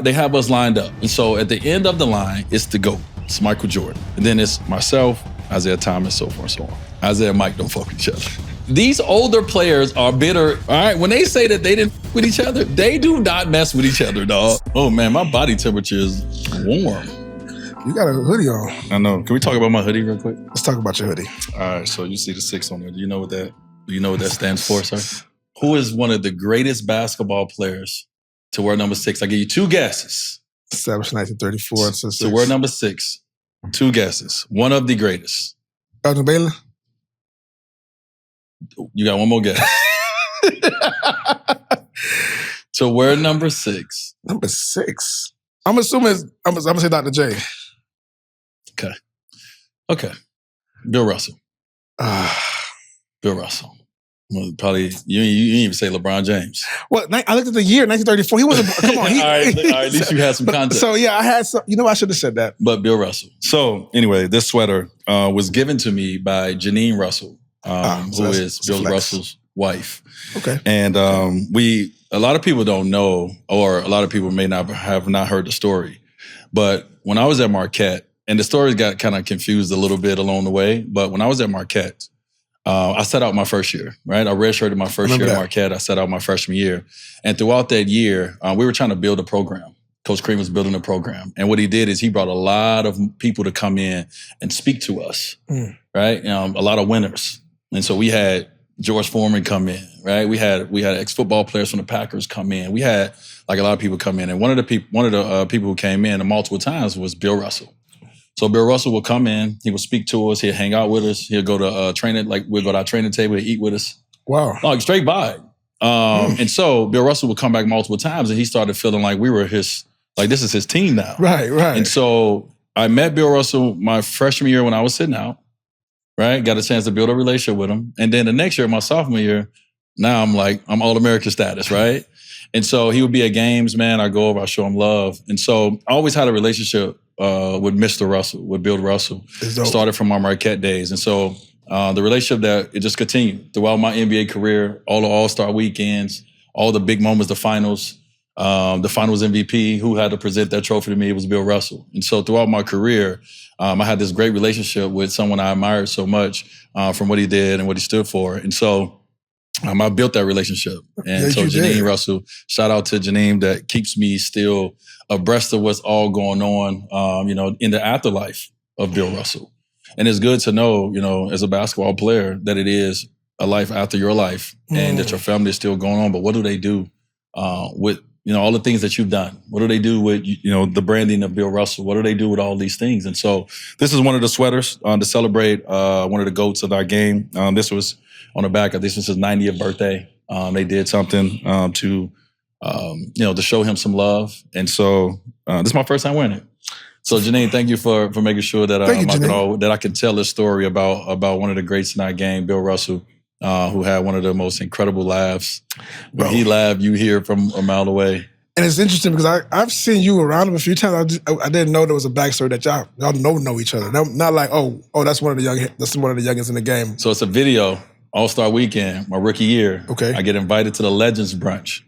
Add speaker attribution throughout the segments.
Speaker 1: They have us lined up. And so at the end of the line, it's the GOAT. It's Michael Jordan. And then it's myself, Isiah Thomas, so forth and so on. Isiah and Mike don't fuck with each other. These older players are bitter. All right, when they say that they didn't fuck with each other, they do not mess with each other, dog. Oh man, my body temperature is warm.
Speaker 2: You got a hoodie on.
Speaker 1: I know. Can we talk about my hoodie real quick?
Speaker 2: Let's talk about your hoodie.
Speaker 1: All right, so you see the 6 on there. Do you know what that stands for, sir? Who is one of the greatest basketball players to wear number 6? I'll give you 2 guesses.
Speaker 2: Established 1934.
Speaker 1: To wear number 6, 2 guesses. One of the greatest.
Speaker 2: Elgin Baylor?
Speaker 1: You got one more guess. To wear number 6.
Speaker 2: Number 6? I'm assuming I'm gonna say Dr. J.
Speaker 1: Okay. Bill Russell. Bill Russell. Well, probably you didn't even say LeBron James.
Speaker 2: Well, I looked at the year 1934. He wasn't. Come on.
Speaker 1: All right, at least you had some context.
Speaker 2: So yeah, I had some. You know, I should have said that.
Speaker 1: But Bill Russell. So anyway, this sweater was given to me by Janine Russell, who is Bill Russell's wife.
Speaker 2: Okay.
Speaker 1: And a lot of people don't know, or a lot of people may not have not heard the story. But when I was at Marquette, and the stories got kind of confused a little bit along the way, but when I was at Marquette, I set out my first year, right? I redshirted my first year at Marquette. I set out my freshman year. And throughout that year, we were trying to build a program. Coach Cream was building a program. And what he did is he brought a lot of people to come in and speak to us, right? A lot of winners. And so we had George Foreman come in, right? We had ex-football players from the Packers come in. We had like a lot of people come in. And one of the people who came in multiple times was Bill Russell. So Bill Russell will come in, he will speak to us, he'll hang out with us, he'll go to training, like we'll go to our training table to eat with us.
Speaker 2: Wow.
Speaker 1: Like straight by. And so Bill Russell would come back multiple times and he started feeling like we were this is his team now.
Speaker 2: Right.
Speaker 1: And so I met Bill Russell my freshman year when I was sitting out, right? Got a chance to build a relationship with him. And then the next year, my sophomore year, now I'm All-American status, right? And so he would be at games, man. I go over, I show him love. And so I always had a relationship with Mr. Russell, with Bill Russell. Started from my Marquette days. And so the relationship that it just continued throughout my NBA career, all the All-Star weekends, all the big moments, the finals MVP, who had to present that trophy to me, it was Bill Russell. And so throughout my career, I had this great relationship with someone I admired so much from what he did and what he stood for. And so I built that relationship. And so Janine Russell, shout out to Janine that keeps me still abreast of what's all going on, in the afterlife of Bill Russell. And it's good to know, as a basketball player, that it is a life after your life and that your family is still going on. But what do they do with, all the things that you've done? What do they do with, the branding of Bill Russell? What do they do with all these things? And so this is one of the sweaters to celebrate one of the GOATs of our game. This was on the back of this was his 90th birthday. They did something to show him some love. And so this is my first time wearing it. So Janine, thank you for making sure that I can tell this story about one of the greats in our game, Bill Russell, who had one of the most incredible laughs. When he laughed, you hear from a mile away.
Speaker 2: And it's interesting because I've seen you around him a few times. I didn't know there was a backstory that y'all know each other. Not like that's one of the youngest in the game.
Speaker 1: So it's a video. All-Star Weekend, my rookie year.
Speaker 2: Okay.
Speaker 1: I get invited to the Legends brunch.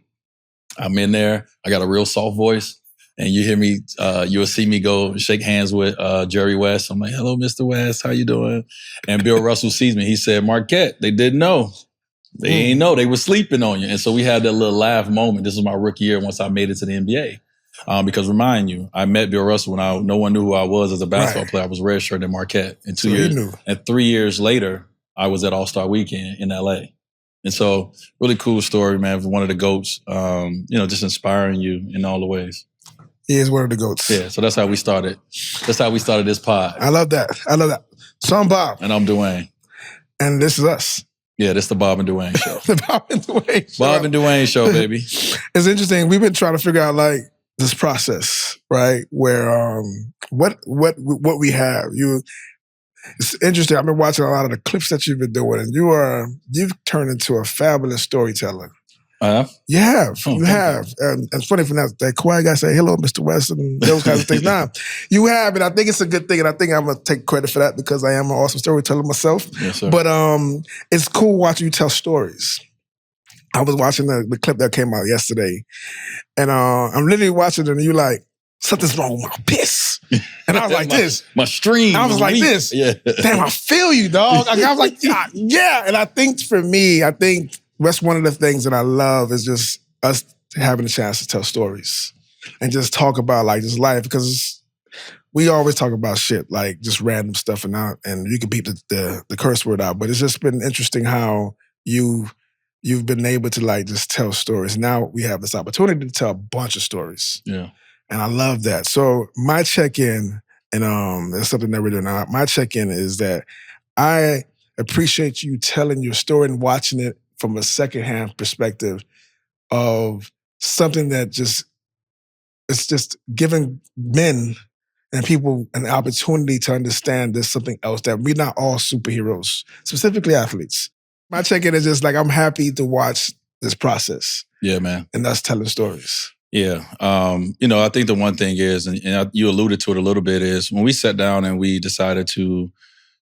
Speaker 1: I'm in there. I got a real soft voice. And you hear me, you'll see me go shake hands with Jerry West. I'm like, hello, Mr. West. How you doing? And Bill Russell sees me. He said, Marquette, they didn't know. They ain't know. They were sleeping on you. And so we had that little laugh moment. This was my rookie year once I made it to the NBA. Because remind you, I met Bill Russell when no one knew who I was as a basketball player. I was redshirted in Marquette. And 2 years, and 3 years later, I was at All-Star Weekend in LA. And so really cool story, man, for one of the GOATs, just inspiring you in all the ways.
Speaker 2: He is one of the GOATs.
Speaker 1: Yeah, so that's how we started. That's how we started this pod.
Speaker 2: I love that. So I'm Bob.
Speaker 1: And I'm Dwyane.
Speaker 2: And this is us.
Speaker 1: Yeah, this is the Bob and Dwyane show.
Speaker 2: The Bob and Dwyane show.
Speaker 1: Bob and Dwyane show, baby.
Speaker 2: It's interesting. We've been trying to figure out this process, right? Where what we have. It's interesting. I've been watching a lot of the clips that you've been doing, and you've turned into a fabulous storyteller.
Speaker 1: I have?
Speaker 2: You have. You have. And it's funny for that quiet guy say, hello, Mr. West, and those kinds of things. Nah, you have, and I think it's a good thing, and I think I'm going to take credit for that because I am an awesome storyteller myself.
Speaker 1: Yes, sir.
Speaker 2: But it's cool watching you tell stories. I was watching the clip that came out yesterday, and I'm literally watching it, and you like, something's wrong with my piss. And I was like this.
Speaker 1: My stream.
Speaker 2: I was like
Speaker 1: weak.
Speaker 2: this.
Speaker 1: Yeah.
Speaker 2: Damn, I feel you, dog. I was like, yeah. And I think for me, that's one of the things that I love is just us having a chance to tell stories and just talk about like just life, because we always talk about shit, like just random stuff and you can beep the curse word out. But it's just been interesting how you've been able to like just tell stories. Now we have this opportunity to tell a bunch of stories.
Speaker 1: Yeah.
Speaker 2: And I love that. So my check-in, and it's something that we're doing now, my check-in is that I appreciate you telling your story and watching it from a secondhand perspective of something that it's just giving men and people an opportunity to understand there's something else, that we're not all superheroes, specifically athletes. My check-in is just like, I'm happy to watch this process.
Speaker 1: Yeah, man.
Speaker 2: And us telling stories.
Speaker 1: Yeah. I think the one thing is, and you alluded to it a little bit, is when we sat down and we decided to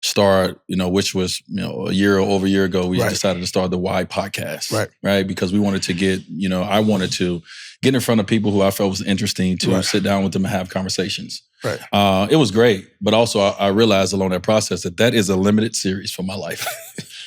Speaker 1: start, which was, over a year ago, we decided to start the Why podcast. Right. Because we wanted to get, I wanted to get in front of people who I felt was interesting to sit down with them and have conversations.
Speaker 2: Right.
Speaker 1: It was great. But also I realized along that process that is a limited series for my life.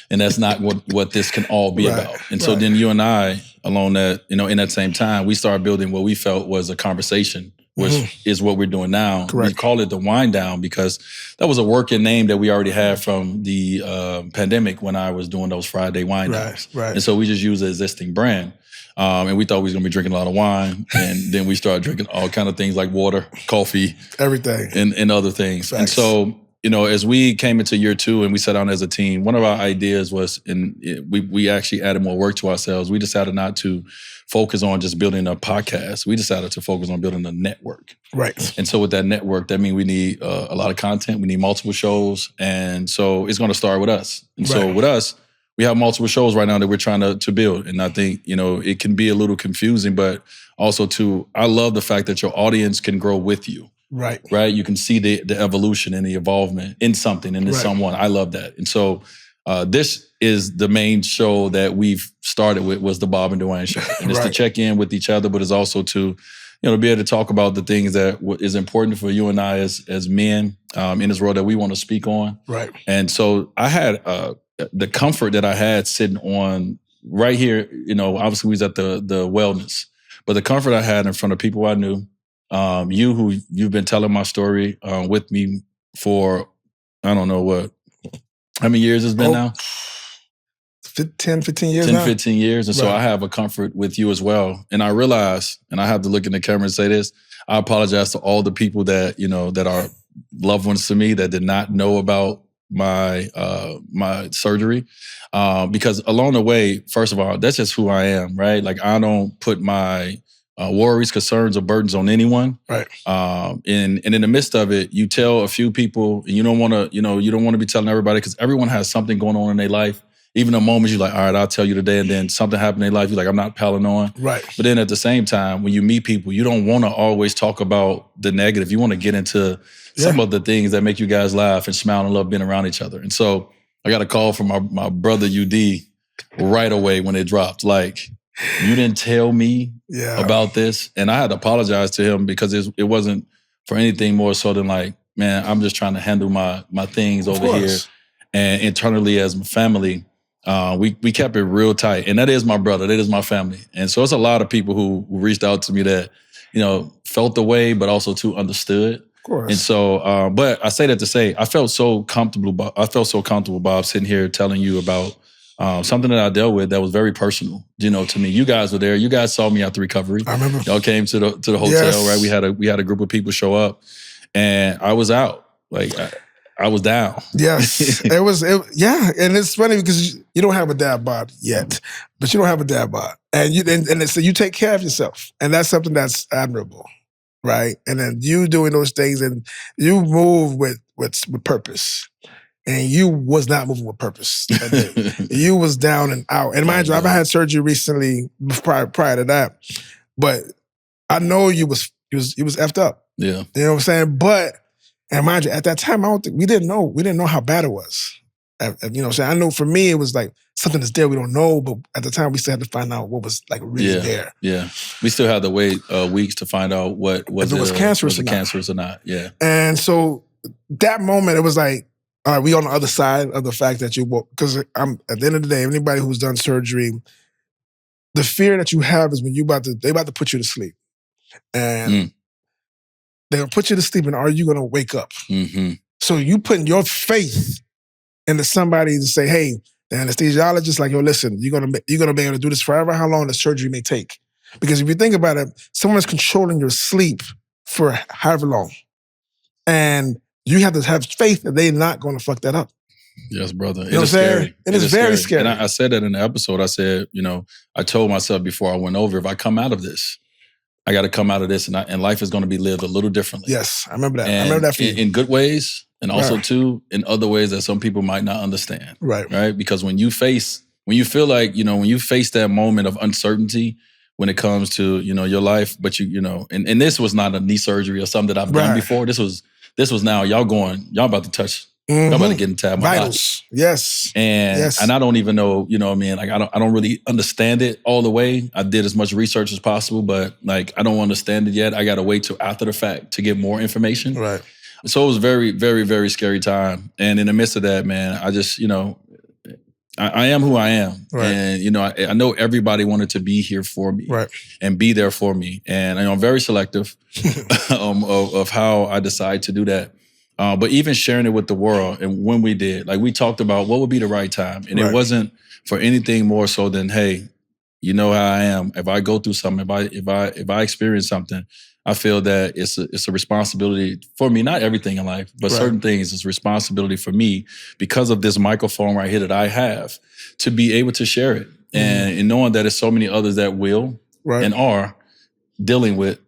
Speaker 1: And that's not what this can all be about. And so then you and I, along that, in that same time, we started building what we felt was a conversation, which is what we're doing now.
Speaker 2: Correct.
Speaker 1: We call it the Wind Down because that was a working name that we already had from the pandemic when I was doing those Friday wind downs.
Speaker 2: Right.
Speaker 1: And so we just used an existing brand. And we thought we was going to be drinking a lot of wine. And then we started drinking all kind of things like water, coffee.
Speaker 2: Everything.
Speaker 1: And other things.
Speaker 2: Facts.
Speaker 1: And so, as we came into year 2 and we sat down as a team, one of our ideas was, we actually added more work to ourselves. We decided not to focus on just building a podcast. We decided to focus on building a network.
Speaker 2: Right.
Speaker 1: And so with that network, that means we need a lot of content. We need multiple shows. And so it's going to start with us. And so with us, we have multiple shows right now that we're trying to build. And I think, it can be a little confusing, but also I love the fact that your audience can grow with you.
Speaker 2: Right.
Speaker 1: You can see the evolution and the involvement in something and in someone. I love that. And so this is the main show that we've started with, was the Bob and Dwyane show. And it's to check in with each other, but it's also to, be able to talk about the things that is important for you and I as men in this world that we want to speak on.
Speaker 2: Right.
Speaker 1: And so I had the comfort that I had sitting on right here, obviously we was at the wellness, but the comfort I had in front of people I knew, you've been telling my story with me for, I don't know how many years it's been now?
Speaker 2: 10, 15 years
Speaker 1: 10,
Speaker 2: now?
Speaker 1: 15 years. And so I have a comfort with you as well. And I realize, and I have to look in the camera and say this, I apologize to all the people that, that are loved ones to me that did not know about my surgery. Because along the way, first of all, that's just who I am, right? Like I don't put my worries, concerns, or burdens on anyone.
Speaker 2: Right.
Speaker 1: And in the midst of it, you tell a few people, and you don't want to, you don't want to be telling everybody because everyone has something going on in their life. Even the moments you're like, all right, I'll tell you today, and then something happened in their life, you're like, I'm not piling on.
Speaker 2: Right.
Speaker 1: But then at the same time, when you meet people, you don't want to always talk about the negative. You want to get into some of the things that make you guys laugh and smile and love being around each other. And so I got a call from my brother UD right away when it dropped. Like, you didn't tell me about this. And I had to apologize to him because it wasn't for anything more so than like, man, I'm just trying to handle my things over here. And internally as my family, we kept it real tight. And that is my brother. That is my family. And so it's a lot of people who reached out to me that, felt the way, but also too understood.
Speaker 2: Of course.
Speaker 1: And so, but I say that to say, I felt so comfortable, Bob, sitting here telling you about something that I dealt with that was very personal, to me. You guys were there. You guys saw me after recovery.
Speaker 2: I remember.
Speaker 1: Y'all came to the hotel, right? We had a group of people show up, and I was out. Like I was down.
Speaker 2: Yes, and it's funny because you don't have a dad bod yet, but you don't have a dad bod, and so you take care of yourself, and that's something that's admirable, right? And then you doing those things, and you move with purpose. And you was not moving with purpose. You was down and out. And mind you, I've had surgery recently prior to that, but I know you was effed up.
Speaker 1: Yeah,
Speaker 2: you know what I'm saying. But and mind you, at that time, we didn't know how bad it was. You know what I'm saying. I know for me, it was like something that's there we don't know, but at the time we still had to find out what was like really there.
Speaker 1: Yeah, we still had to wait weeks to find out what was
Speaker 2: if it was cancerous
Speaker 1: or not. Yeah,
Speaker 2: and so that moment it was like, all right, we on the other side of the fact that because I'm at the end of the day, anybody who's done surgery, the fear that you have is when they about to put you to sleep, and they're gonna put you to sleep, and are you gonna wake up?
Speaker 1: Mm-hmm.
Speaker 2: So you putting your faith into somebody to say, hey, the anesthesiologist, like, yo, listen, you're gonna be able to do this forever. How long the surgery may take? Because if you think about it, someone's controlling your sleep for however long, and you have to have faith that they're not going to fuck that up.
Speaker 1: Yes, brother.
Speaker 2: It is scary. It is very scary.
Speaker 1: And I said that in the episode. I said, I told myself before I went over, if I come out of this, I got to come out of this, and life is going to be lived a little differently.
Speaker 2: Yes, I remember that. I remember that for you.
Speaker 1: In good ways, and also too in other ways that some people might not understand. Right. Because when you feel like, when you face that moment of uncertainty when it comes to, your life, but and this was not a knee surgery or something that I've done before. This was now y'all about to touch. I'm about to get into my
Speaker 2: vitals. Yes.
Speaker 1: And I don't even know, like I don't really understand it all the way. I did as much research as possible, but like I don't understand it yet. I gotta wait till after the fact to get more information.
Speaker 2: Right.
Speaker 1: So it was a very, very, very scary time. And in the midst of that, man, I just, I am who I am.
Speaker 2: Right.
Speaker 1: And, I know everybody wanted to be here for me and be there for me. And I'm very selective of how I decide to do that. But even sharing it with the world, and when we did, like we talked about what would be the right time. And it wasn't for anything more so than, hey, you know how I am. If I go through something, if I experience something, I feel that it's a responsibility for me, not everything in life, but certain things is a responsibility for me because of this microphone right here that I have to be able to share it. And knowing that there's so many others that will and are dealing with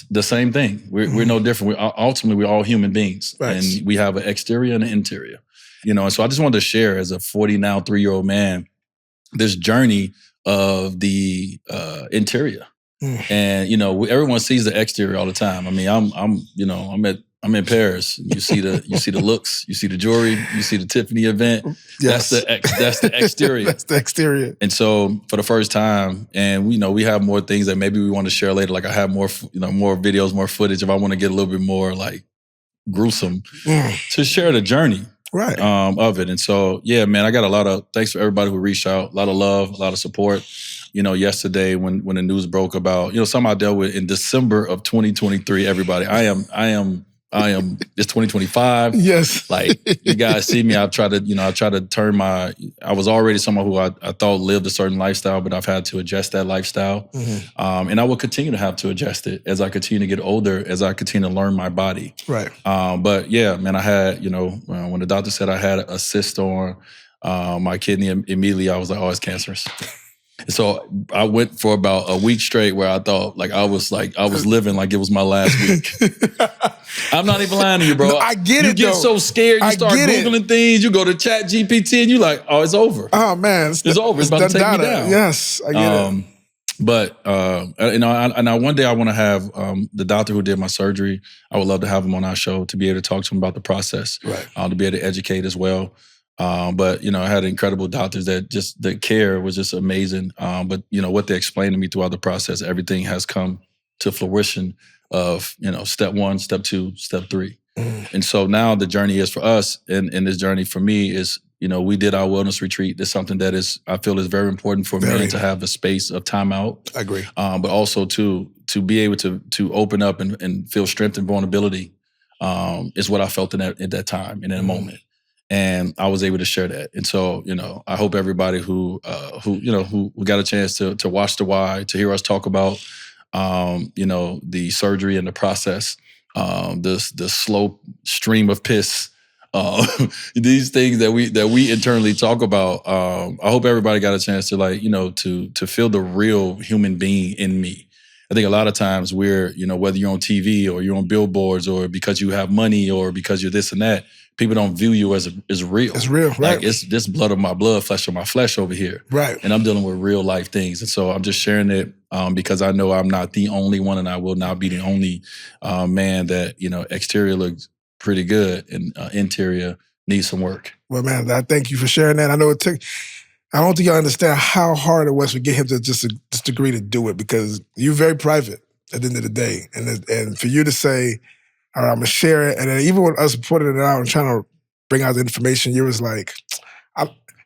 Speaker 1: the same thing. We're no different. Ultimately, we're all human beings. And we have an exterior and an interior. And so I just wanted to share as a 43-year-old man, this journey of the interior. And everyone sees the exterior all the time. I mean, I'm in Paris. You see the looks, you see the jewelry, you see the Tiffany event. Yes. That's the exterior.
Speaker 2: That's the exterior.
Speaker 1: And so for the first time, and we have more things that maybe we want to share later. Like I have more more videos, more footage. If I want to get a little bit more like gruesome to share the journey. Of it. And so, yeah, man, I got a lot of thanks for everybody who reached out, a lot of love, a lot of support. Yesterday when the news broke about, something I dealt with in December of 2023, everybody, I am, it's 2025.
Speaker 2: Yes.
Speaker 1: Like you guys see me, I try to turn I was already someone who I thought lived a certain lifestyle, but I've had to adjust that lifestyle. And I will continue to have to adjust it as I continue to get older, as I continue to learn my body. But yeah, man, I had, when the doctor said I had a cyst on my kidney, immediately I was like, oh, it's cancerous. So I went for about a week straight where I thought I was living like it was my last week. I'm not even lying to you, bro.
Speaker 2: No, I get it.
Speaker 1: You get so scared, you start Googling things, you go to Chat GPT and you're like, oh, it's over.
Speaker 2: Oh man.
Speaker 1: It's over. It's about to take me down.
Speaker 2: Yes, I get it.
Speaker 1: But one day I want to have the doctor who did my surgery, I would love to have him on our show to be able to talk to him about the process, to be able to educate as well. But I had incredible doctors that just the care was just amazing. But what they explained to me throughout the process, everything has come to fruition of step 1, step 2, step 3. And so now the journey is for us, and this journey for me is we did our wellness retreat. That's something that I feel is very important for men to have a space of time out.
Speaker 2: I agree.
Speaker 1: But also to be able to open up and feel strength and vulnerability is what I felt at that time in that moment. And I was able to share that. And so, I hope everybody who got a chance to watch the why, to hear us talk about, the surgery and the process, the slow stream of piss, these things that we internally talk about. I hope everybody got a chance to to feel the real human being in me. I think a lot of times we're, whether you're on TV or you're on billboards or because you have money or because you're this and that, people don't view you as real.
Speaker 2: It's real, right?
Speaker 1: Like it's this blood of my blood, flesh of my flesh over here.
Speaker 2: Right.
Speaker 1: And I'm dealing with real life things. And so I'm just sharing it because I know I'm not the only one and I will not be the only man that, exterior looks pretty good and interior needs some work.
Speaker 2: Well, man, I thank you for sharing that. I know it took I don't think y'all understand how hard it was to get him to just agree to do it because you're very private at the end of the day. And for you to say, all right, I'm going to share it. And then even with us putting it out and trying to bring out the information, you was like,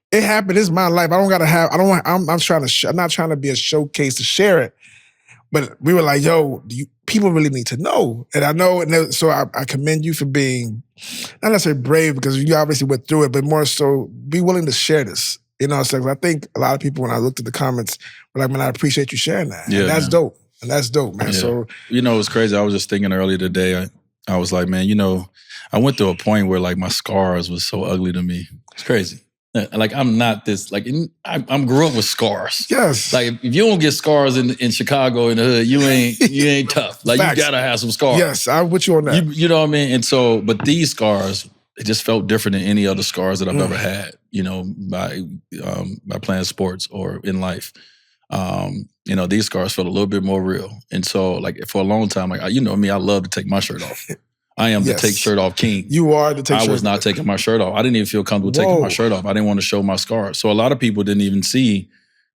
Speaker 2: it happened. It's my life. I don't got to have, I don't want, I'm not trying to be a showcase to share it. But we were like, yo, people really need to know. And I know, so I commend you for being, not necessarily brave because you obviously went through it, but more so be willing to share this. You know, so I think a lot of people, when I looked at the comments, were like, man, I appreciate you sharing that.
Speaker 1: Yeah,
Speaker 2: and that's dope. And that's dope, man.
Speaker 1: Yeah.
Speaker 2: So,
Speaker 1: you know, it's crazy. I was just thinking earlier today, I was like, man, you know, I went to a point where like my scars was so ugly to me. It's crazy. Like I'm not this, like I'm grew up with scars.
Speaker 2: Yes.
Speaker 1: Like if you don't get scars in Chicago in the hood, you ain't tough. Like
Speaker 2: Facts.
Speaker 1: you gotta have some scars.
Speaker 2: Yes, I'm with you on that.
Speaker 1: You know what I mean? And so, but these scars, it just felt different than any other scars that I've ever had, you know, by playing sports or in life. You know, these scars felt a little bit more real. And so like for a long time, like you know me, I love to take my shirt off. I am the take shirt off king.
Speaker 2: You are the take shirt off.
Speaker 1: I was not taking my shirt off. I didn't even feel comfortable taking my shirt off. I didn't want to show my scars. So a lot of people didn't even see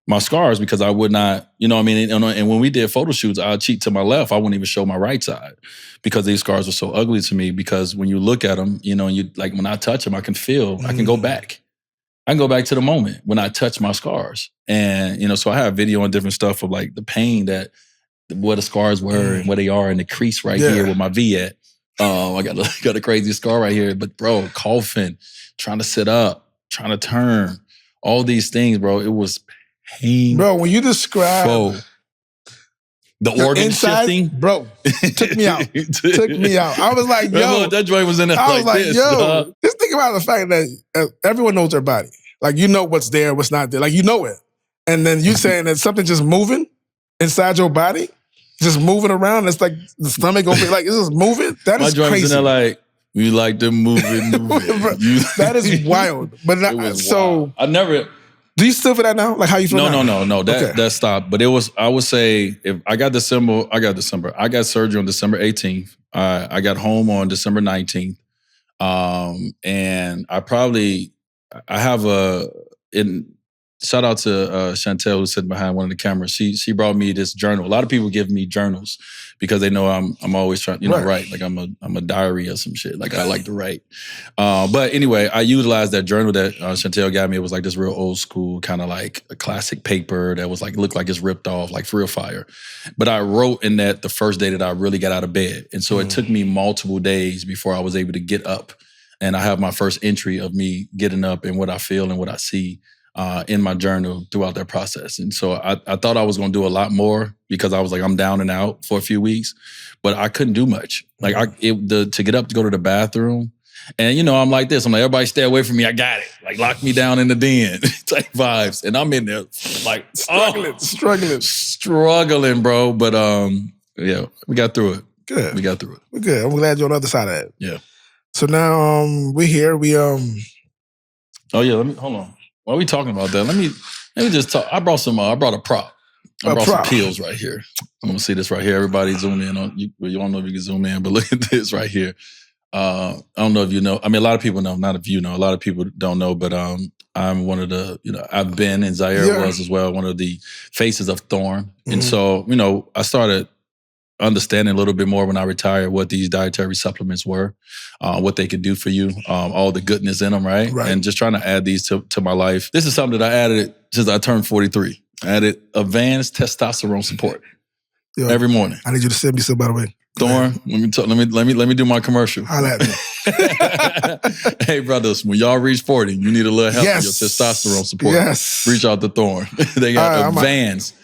Speaker 1: my scars because I would not, you know what I mean? And when we did photo shoots, I'd cheat to my left. I wouldn't even show my right side because these scars were so ugly to me because when you look at them, you know, and you like when I touch them, I can feel, I can go back. I can go back to the moment when I touch my scars. And, you know, so I have video and different stuff of like the pain that, where the scars were and where they are and the crease right here with my V at. I got a crazy scar right here, but bro, coughing, trying to sit up, trying to turn, all these things, bro. It was pain.
Speaker 2: Bro, when you describe
Speaker 1: the organ
Speaker 2: inside,
Speaker 1: shifting,
Speaker 2: bro, took me out. Took me out. I was like, yo,
Speaker 1: that joint was in there.
Speaker 2: I was like,
Speaker 1: this,
Speaker 2: yo, just think about the fact that everyone knows their body. Like you know what's there, what's not there. Like you know it, and then you saying that something just moving inside your body. Just moving around, it's like the stomach open, like it's just moving. That is crazy. My
Speaker 1: in there like, we like to move it.
Speaker 2: That is wild. But so
Speaker 1: I never.
Speaker 2: Do you still feel that now? Like how you feel now?
Speaker 1: No. That stopped. But it was. I would say if I got December. I got surgery on December 18th. I got home on December 19th. And I have shout out to Chantel who's sitting behind one of the cameras. She brought me this journal. A lot of people give me journals because they know I'm always trying, write. Like I'm a diary or some shit. Like I like to write. But anyway, I utilized that journal that Chantel got me. It was like this real old school kind of like a classic paper that was like looked like it's ripped off, like for real fire. But I wrote in that the first day that I really got out of bed, and so it took me multiple days before I was able to get up. And I have my first entry of me getting up and what I feel and what I see. In my journal throughout that process. And so I thought I was going to do a lot more because I was like, I'm down and out for a few weeks, but I couldn't do much. Like to get up to go to the bathroom. And you know, I'm like this, I'm like, everybody stay away from me. I got it. Like lock me down in the den type vibes. And I'm in there like struggling, bro. But yeah, we got through it.
Speaker 2: Good.
Speaker 1: We got through it.
Speaker 2: We're good. I'm glad you're on the other side of that.
Speaker 1: Yeah.
Speaker 2: So now we're here.
Speaker 1: Oh yeah, hold on. While we talking about that, let me just talk. I brought a prop. I brought some pills right here. I'm gonna see this right here. Everybody zoom in on you. You don't know if you can zoom in, but look at this right here. I don't know if you know. I mean, a lot of people know. Not if you know. A lot of people don't know. But I'm one of the. You know, I've been, and Zaire was as well, one of the faces of Thorn. And so, you know, I started understanding a little bit more when I retired what these dietary supplements were, what they could do for you, all the goodness in them, right? And just trying to add these to my life. This is something that I added since I turned 43. I added advanced testosterone support every morning.
Speaker 2: I need you to send me some, by the way.
Speaker 1: Thorn, let me do my commercial.
Speaker 2: Holla at me.
Speaker 1: Hey brothers, when y'all reach 40, you need a little help with your testosterone support.
Speaker 2: Yes.
Speaker 1: Reach out to Thorn. They got advanced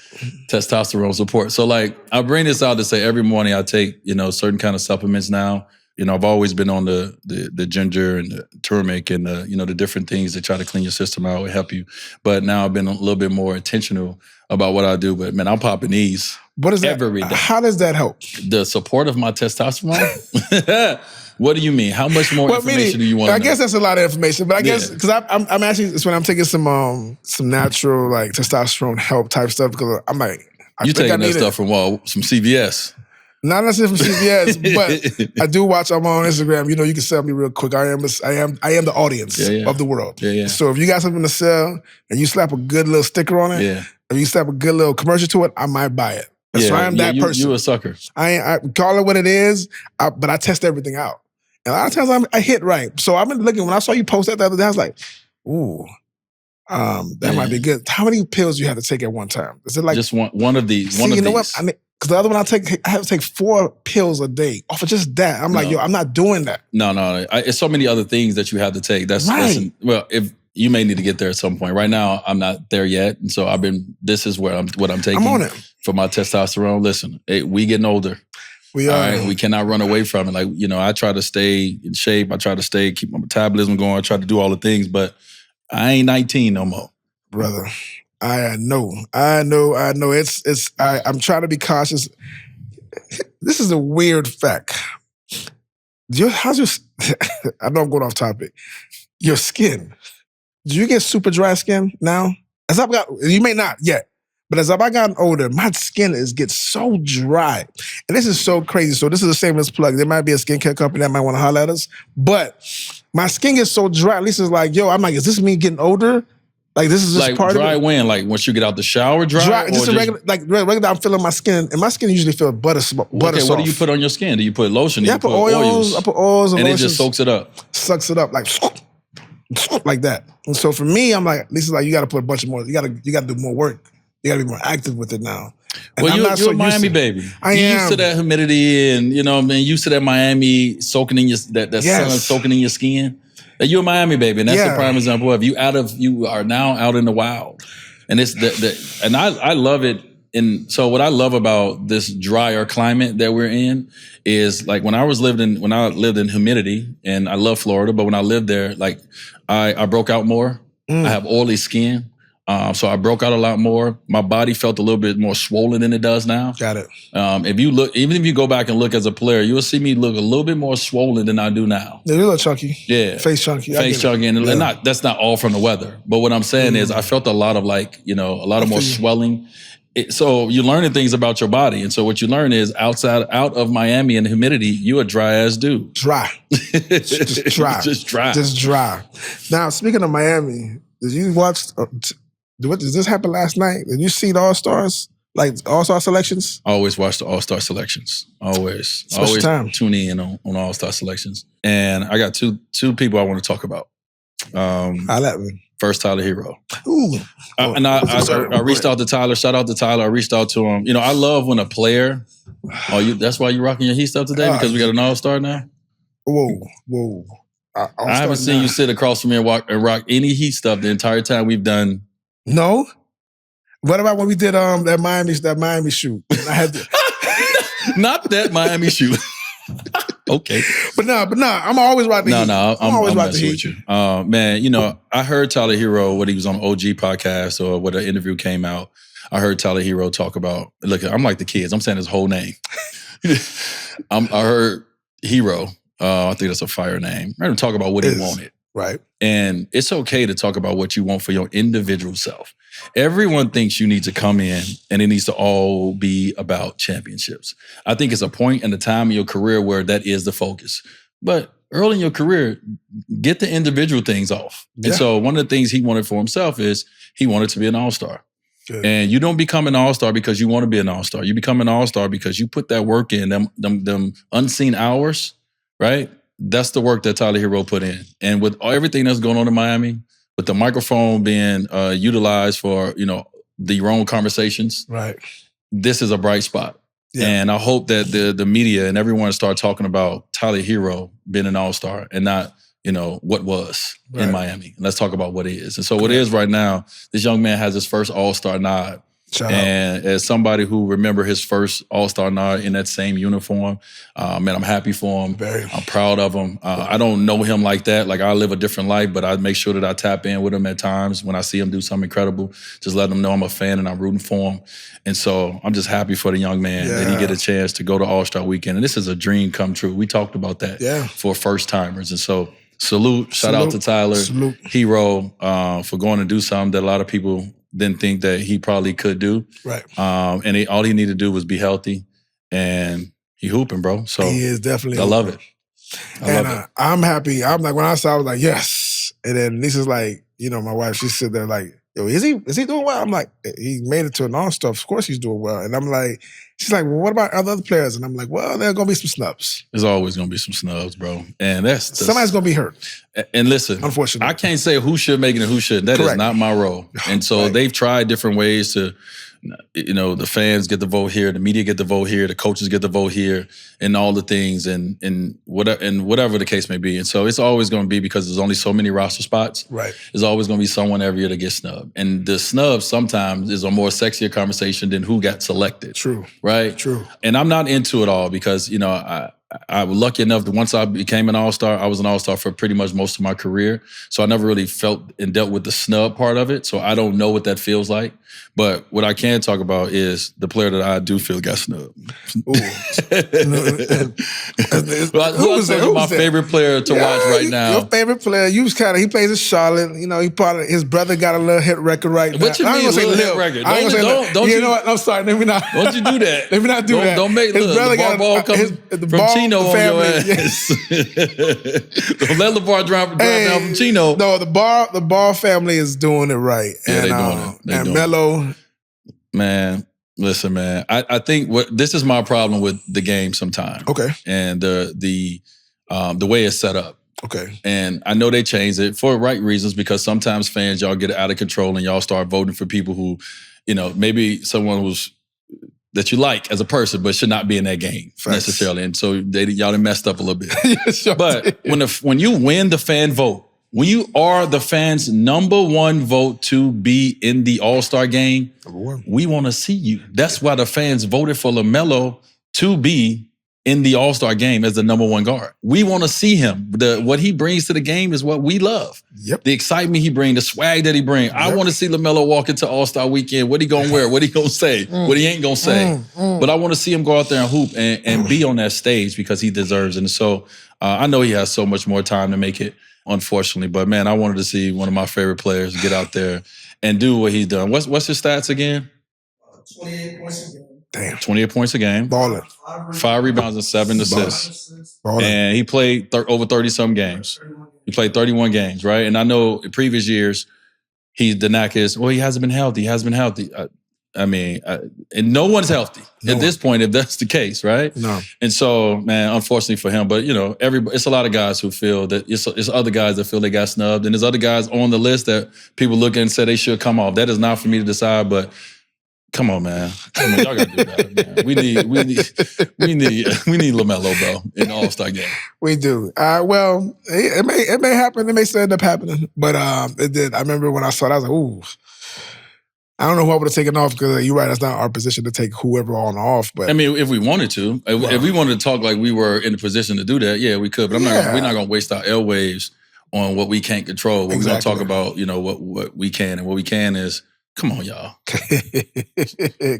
Speaker 1: testosterone support. So like I bring this out to say every morning I take, you know, certain kind of supplements now. You know, I've always been on the ginger and the turmeric and the, you know, the different things that try to clean your system out and help you. But now I've been a little bit more intentional about what I do. But man, I'm popping these every day.
Speaker 2: How does that help?
Speaker 1: The support of my testosterone? What do you mean? How much more information do you want to know?
Speaker 2: I guess that's a lot of information, but I guess because I'm actually, it's when I'm taking some natural like testosterone help type stuff because I'm like,
Speaker 1: you taking that stuff from what? Some CVS?
Speaker 2: Not necessarily from CBS, but I do watch. I'm on Instagram. You know, you can sell me real quick. I am the audience of the world.
Speaker 1: Yeah.
Speaker 2: So if you got something to sell and you slap a good little sticker on it, if you slap a good little commercial to it, I might buy it. So I am that person.
Speaker 1: You a sucker.
Speaker 2: I call it what it is, but I test everything out. And a lot of times I hit right. So I've been looking. When I saw you post that the other day, I was like, ooh. That might be good. How many pills do you have to take at one time? Is it like
Speaker 1: just one of these?
Speaker 2: See, you know what? I mean, because the other one I have to take 4 pills a day off of just that. I'm like, yo, I'm not doing that.
Speaker 1: No. It's so many other things that you have to take. That's
Speaker 2: right.
Speaker 1: Well, if you may need to get there at some point. Right now, I'm not there yet, and so this is what I'm taking.
Speaker 2: I'm on it
Speaker 1: for my testosterone. Listen, we getting older.
Speaker 2: We are.
Speaker 1: All right, we cannot run away from it. Like, you know, I try to stay in shape. I try to keep my metabolism going. I try to do all the things, but I ain't 19 no more.
Speaker 2: Brother, I know. I'm trying to be cautious. This is a weird fact. How's your, I know I'm going off topic. Your skin. Do you get super dry skin now? You may not yet, but as I've gotten older, my skin gets so dry. And this is so crazy. So this is the same as plug. There might be a skincare company that might want to holler at us, but my skin gets so dry. At least it's like, yo, I'm like, is this me getting older? Like, this is just
Speaker 1: like
Speaker 2: part
Speaker 1: dry
Speaker 2: of it.
Speaker 1: when? Like once you get out the shower, dry?
Speaker 2: Just a regular, I'm feeling my skin, and my skin usually feels butter soft.
Speaker 1: What do you put on your skin? Do you put lotion?
Speaker 2: I put oils. I put oils and lotions.
Speaker 1: It just soaks it up.
Speaker 2: Sucks it up like that. And so for me, I'm like, at least like you got to put a bunch of more. You got to do more work. You got to be more active with it now. And
Speaker 1: well, you're a Miami baby.
Speaker 2: I am
Speaker 1: used to that humidity, and you know, what I mean, used to that Miami soaking in your sun soaking in your skin. You're a Miami baby, and that's the prime example of you are now out in the wild, and it's and I love it. And so what I love about this drier climate that we're in is like when I lived in humidity, and I love Florida, but when I lived there, like I broke out more. I have oily skin. So I broke out a lot more. My body felt a little bit more swollen than it does now.
Speaker 2: Got it.
Speaker 1: If you go back and look as a player, you'll see me look a little bit more swollen than I do now.
Speaker 2: Yeah, you're a little chunky.
Speaker 1: Yeah.
Speaker 2: Face chunky.
Speaker 1: And that's not all from the weather. But what I'm saying is I felt a lot of more swelling. So you're learning things about your body. And so what you learn is out of Miami and humidity, you a dry ass dude.
Speaker 2: Dry. Just dry. Just dry. Now, speaking of Miami, did you watch... did this happen last night? Did you see the All-Stars? Like All-Star selections?
Speaker 1: I always watch the All-Star selections. Always
Speaker 2: time.
Speaker 1: Tune in on All-Star selections. And I got two people I want to talk about. First, Tyler Herro.
Speaker 2: Ooh.
Speaker 1: I reached out to Tyler. Shout out to Tyler. I reached out to him. You know, I love when a player... that's why you're rocking your Heat stuff today? Because we got an All-Star now?
Speaker 2: Whoa.
Speaker 1: I haven't seen you sit across from me and rock any Heat stuff the entire time we've done...
Speaker 2: No. What about when we did that Miami shoot? I had to
Speaker 1: not that Miami shoot. Okay.
Speaker 2: But no, I'm always right to Heat.
Speaker 1: No, I'm
Speaker 2: always right to
Speaker 1: Heat. You. Man, you know, I heard Tyler Herro when he was on OG podcast or when an interview came out. I heard Tyler Herro talk about, look, I'm like the kids. I'm saying his whole name. I heard Herro. I think that's a fire name. I heard him talk about what he wanted.
Speaker 2: Right.
Speaker 1: And it's okay to talk about what you want for your individual self. Everyone thinks you need to come in and it needs to all be about championships. I think it's a point in the time in your career where that is the focus. But early in your career, get the individual things off. Yeah. And so one of the things he wanted for himself is he wanted to be an all-star. Good. And you don't become an all-star because you want to be an all-star. You become an all-star because you put that work in, them unseen hours, right? That's the work that Tyler Herro put in. And with everything that's going on in Miami, with the microphone being utilized for, you know, the wrong conversations,
Speaker 2: right?
Speaker 1: This is a bright spot. Yeah. And I hope that the media and everyone start talking about Tyler Herro being an all-star and not, you know, what was in Miami. And let's talk about what is. And so what is right now, this young man has his first all-star nod. And as somebody who remember his first all-star nod in that same uniform, man, I'm happy for him. I'm proud of him. I don't know him like that. Like, I live a different life, but I make sure that I tap in with him at times when I see him do something incredible. Just let him know I'm a fan and I'm rooting for him. And so I'm just happy for the young man that he get a chance to go to All-Star Weekend. And this is a dream come true. We talked about that for first-timers. And so shout out to Tyler Herro for going to do something that a lot of people didn't think that he probably could do.
Speaker 2: Right.
Speaker 1: And all he needed to do was be healthy. And He hooping, bro. So
Speaker 2: he is definitely.
Speaker 1: I love it. I love it.
Speaker 2: I'm happy. I'm like, when I saw, I was like, yes. And then Lisa's like, you know, my wife, she sit there like, yo, is he doing well? I'm like, he made it to an all-star. Of course he's doing well. And I'm like, she's like, well, what about other players? And I'm like, well, there are going to be some snubs.
Speaker 1: There's always going to be some snubs, bro. And
Speaker 2: somebody's going to be hurt.
Speaker 1: And listen,
Speaker 2: unfortunately,
Speaker 1: I can't say who should make it and who shouldn't. That is not my role. And so they've tried different ways to, you know, the fans get the vote here, the media get the vote here, the coaches get the vote here, and all the things, and whatever the case may be. And so it's always going to be, because there's only so many roster spots.
Speaker 2: Right.
Speaker 1: There's always going to be someone every year that gets snubbed, and the snub sometimes is a more sexier conversation than who got selected.
Speaker 2: True.
Speaker 1: Right.
Speaker 2: True.
Speaker 1: And I'm not into it all, because you know I was lucky enough that once I became an all-star, I was an all-star for pretty much most of my career. So I never really felt and dealt with the snub part of it. So I don't know what that feels like. But what I can talk about is the player that I do feel got snubbed. Who is my favorite player to watch right now?
Speaker 2: Your favorite player, he plays in Charlotte. You know, his brother got a little hit record right now.
Speaker 1: What you mean, little hit record? Don't
Speaker 2: you know what? I'm sorry. Let me not.
Speaker 1: Don't you do that?
Speaker 2: Let me not do that.
Speaker 1: Don't make
Speaker 2: his brother
Speaker 1: the ball come from Chino on your ass.
Speaker 2: Yes.
Speaker 1: Don't let LeBron drive down from Chino.
Speaker 2: No, the Ball family is doing it right.
Speaker 1: Yeah, they're doing it.
Speaker 2: And Melo.
Speaker 1: Man, listen, man. I think this is my problem with the game sometimes.
Speaker 2: Okay.
Speaker 1: And the way it's set up.
Speaker 2: Okay.
Speaker 1: And I know they changed it for right reasons, because sometimes fans, y'all get out of control and y'all start voting for people who, you know, maybe someone who's that you like as a person, but should not be in that game necessarily. And so y'all done messed up a little bit.
Speaker 2: Sure
Speaker 1: but when you win the fan vote, when you are the fans' number one vote to be in the All-Star game, we want to see you. That's why the fans voted for LaMelo to be in the All-Star game as the number one guard. We want to see him. What he brings to the game is what we love.
Speaker 2: Yep.
Speaker 1: The excitement he brings, the swag that he brings. Yep. I want to see LaMelo walk into All-Star weekend. What he going to wear? What he going to say? What he ain't going to say? But I want to see him go out there and hoop and be on that stage, because he deserves it. And so I know he has so much more time to make it, unfortunately. But, man, I wanted to see one of my favorite players get out there and do what he's done. What's his stats again?
Speaker 3: 28 points a game.
Speaker 2: Damn.
Speaker 1: 28 points a game.
Speaker 2: Balling.
Speaker 1: 5 rebounds and 7 assists. And he played over 30-some games. He played 31 games, right? And I know in previous years, the knack is, well, he hasn't been healthy. He hasn't been healthy. And no one's healthy at this point, if that's the case, right?
Speaker 2: No.
Speaker 1: And so, man, unfortunately for him, but, you know, it's a lot of guys who feel that it's other guys that feel they got snubbed. And there's other guys on the list that people look at and say they should come off. That is not for me to decide, but come on, man. Come on, y'all gotta do better, man. We need LaMelo, bro, in the All-Star game.
Speaker 2: We do. Well, it may happen. It may still end up happening. But it did. I remember when I saw it, I was like, ooh. I don't know who I would have taken off, because you're right, that's not our position to take whoever on or off. But
Speaker 1: I mean, if we wanted to, if we wanted to talk like we were in the position to do that, yeah, we could. But we're not gonna waste our airwaves on what we can't control. We're gonna talk about, you know, what we can, and what we can is, come on, y'all.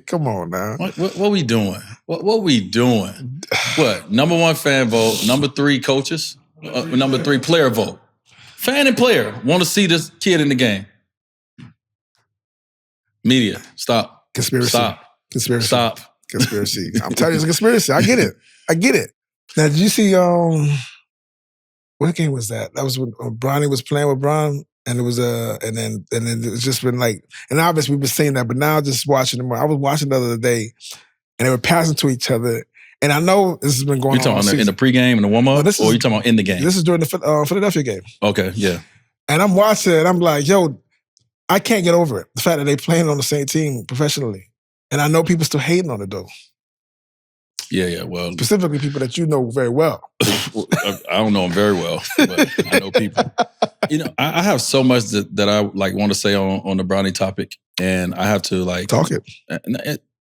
Speaker 2: Come on now.
Speaker 1: What we doing? What we doing? What? Number 1 fan vote. Number 3 coaches. Number 3 player vote. Fan and player want to see this kid in the game. Media, stop.
Speaker 2: Conspiracy.
Speaker 1: Stop.
Speaker 2: Conspiracy.
Speaker 1: Stop.
Speaker 2: Conspiracy. I'm telling you, it's a conspiracy. I get it. Now, did you see, what game was that? That was when Bronny was playing with Bron, and it was, and then it's just been like, and obviously we've been saying that, but now just watching them, I was watching the other day, and they were passing to each other, and I know this has been going on.
Speaker 1: You talking about in the pregame and the warm-up, or you talking about in the game?
Speaker 2: This is during the Philadelphia game.
Speaker 1: Okay, yeah.
Speaker 2: And I'm watching it, and I'm like, yo, I can't get over it. The fact that they playing on the same team professionally. And I know people still hating on it, though.
Speaker 1: Yeah, well.
Speaker 2: Specifically people that you know very well.
Speaker 1: I don't know them very well, but I know people. You know, I have so much that I want to say on the Bronny topic, and I have to
Speaker 2: talk it.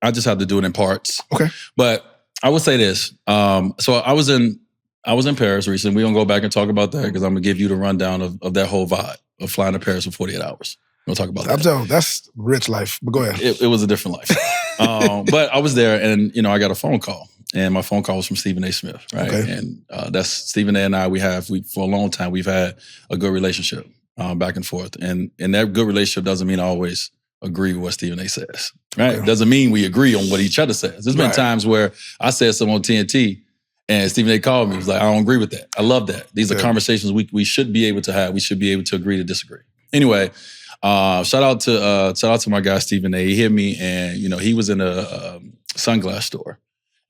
Speaker 1: I just have to do it in parts.
Speaker 2: Okay.
Speaker 1: But I will say this. So I was in Paris recently. We're going to go back and talk about that, because I'm going to give you the rundown of that whole vibe of flying to Paris for 48 hours. We'll talk about that.
Speaker 2: I'm telling you, that's rich life, but go ahead.
Speaker 1: It was a different life. But I was there, and, you know, I got a phone call, and my phone call was from Stephen A. Smith, right? Okay. And that's Stephen A. and I, for a long time, we've had a good relationship back and forth. And that good relationship doesn't mean I always agree with what Stephen A says, right? Okay. Doesn't mean we agree on what each other says. There's been times where I said something on TNT and Stephen A called me. He was like, I don't agree with that. I love that. These are conversations we should be able to have. We should be able to agree to disagree. Anyway, shout out to my guy Stephen A. He hit me and, he was in a sunglass store.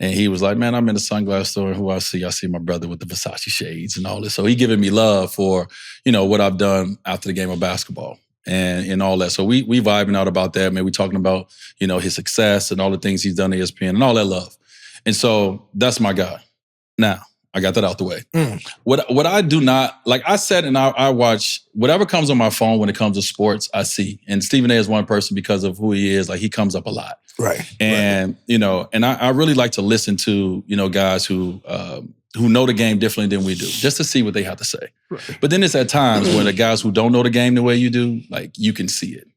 Speaker 1: And he was like, man, I'm in the sunglass store. Who I see my brother with the Versace shades and all this. So he giving me love for, what I've done after the game of basketball and all that. So we vibing out about that, man. We talking about, his success and all the things he's done at ESPN and all that love. And so that's my guy. Now, I got that out the way. What I do not, I said and I watch whatever comes on my phone when it comes to sports, I see. And Stephen A is one person because of who he is. He comes up a lot.
Speaker 2: Right.
Speaker 1: And, and I really like to listen to, guys who know the game differently than we do, just to see what they have to say. Right. But then it's at times when the guys who don't know the game the way you do, you can see it.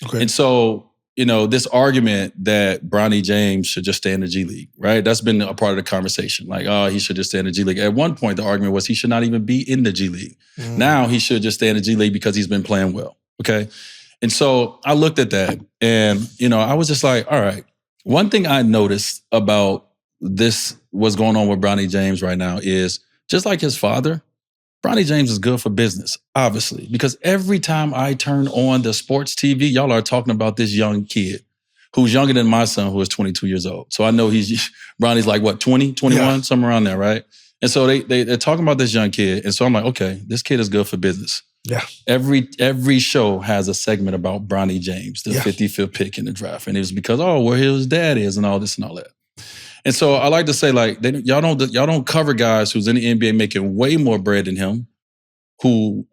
Speaker 1: Okay. And so, this argument that Bronny James should just stay in the G League, right? That's been a part of the conversation. He should just stay in the G League. At one point, the argument was he should not even be in the G League. Now he should just stay in the G League because he's been playing well, okay? And so I looked at that and, I was just like, all right. One thing I noticed about what's going on with Bronny James right now is just like his father, Bronny James is good for business, obviously, because every time I turn on the sports TV, y'all are talking about this young kid who's younger than my son, who is 22 years old. So I know Bronny's 20, 21, somewhere around there, right? And so they're talking about this young kid. And so I'm like, okay, this kid is good for business. Yeah. Every show has a segment about Bronny James, the 55th pick in the draft. And it was because, where his dad is and all this and all that. And so I like to say, y'all don't cover guys who's in the NBA making way more bread than him, who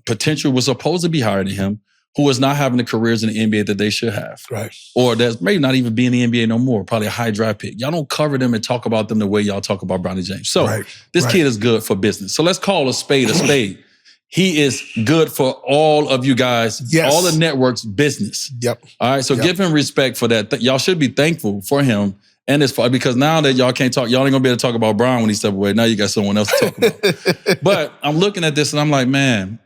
Speaker 1: potential was supposed to be higher than him, who is not having the careers in the NBA that they should have. Right. Or that's maybe not even be in the NBA no more, probably a high draft pick. Y'all don't cover them and talk about them the way y'all talk about Bronny James. So this kid is good for business. So let's call a spade a spade. He is good for all of you guys, all the networks' business. Yep. All right, so give him respect for that. Y'all should be thankful for him and his father, because now that y'all can't talk, y'all ain't gonna be able to talk about Brian when he stepped away. Now you got someone else to talk about. But I'm looking at this and I'm like, man,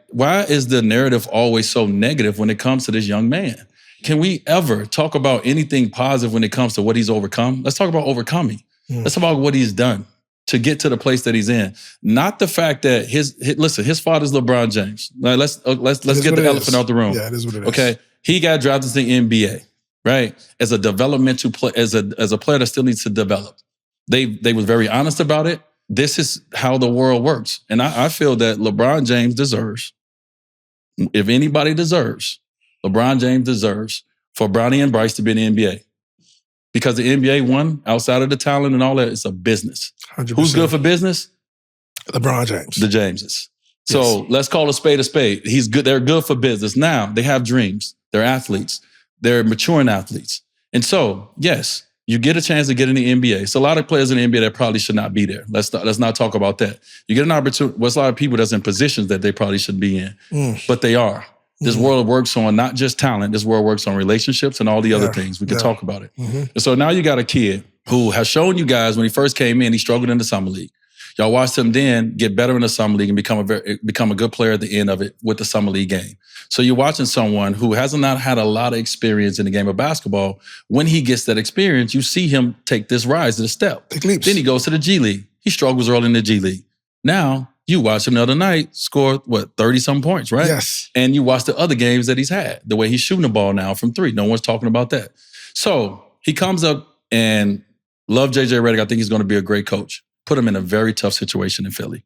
Speaker 1: why is the narrative always so negative when it comes to this young man? Can we ever talk about anything positive when it comes to what he's overcome? Let's talk about overcoming. Let's talk about what he's done to get to the place that he's in. Not the fact that his father's LeBron James. Let's get the elephant out the room.
Speaker 2: Yeah, it is what it is.
Speaker 1: Okay. He got drafted to the NBA, right? As a developmental player, as a player that still needs to develop. They was very honest about it. This is how the world works. And I feel that LeBron James deserves, if anybody deserves, LeBron James deserves for Bronny and Bryce to be in the NBA. Because the NBA, one, outside of the talent and all that, it's a business. 100%. Who's good for business?
Speaker 2: LeBron James.
Speaker 1: The Jameses. So let's call a spade a spade. He's good. They're good for business. Now, they have dreams. They're athletes. They're maturing athletes. And so, yes, you get a chance to get in the NBA. So a lot of players in the NBA that probably should not be there. Let's not talk about that. You get an opportunity. There's a lot of people that's in positions that they probably should be in, but they are. This world works on not just talent. This world works on relationships and all the other things. We can talk about it. And so now you got a kid who has shown you guys when he first came in, he struggled in the summer league. Y'all watched him then get better in the summer league and become a good player at the end of it with the summer league game. So you're watching someone who has not had a lot of experience in the game of basketball. When he gets that experience, you see him take this rise to the step. Then he goes to the G League. He struggles early in the G League. Now, you watch him the other night score, 30-some points, right?
Speaker 2: Yes.
Speaker 1: And you watch the other games that he's had, the way he's shooting the ball now from three. No one's talking about that. So he comes up and love JJ Redick. I think he's going to be a great coach. Put him in a very tough situation in Philly.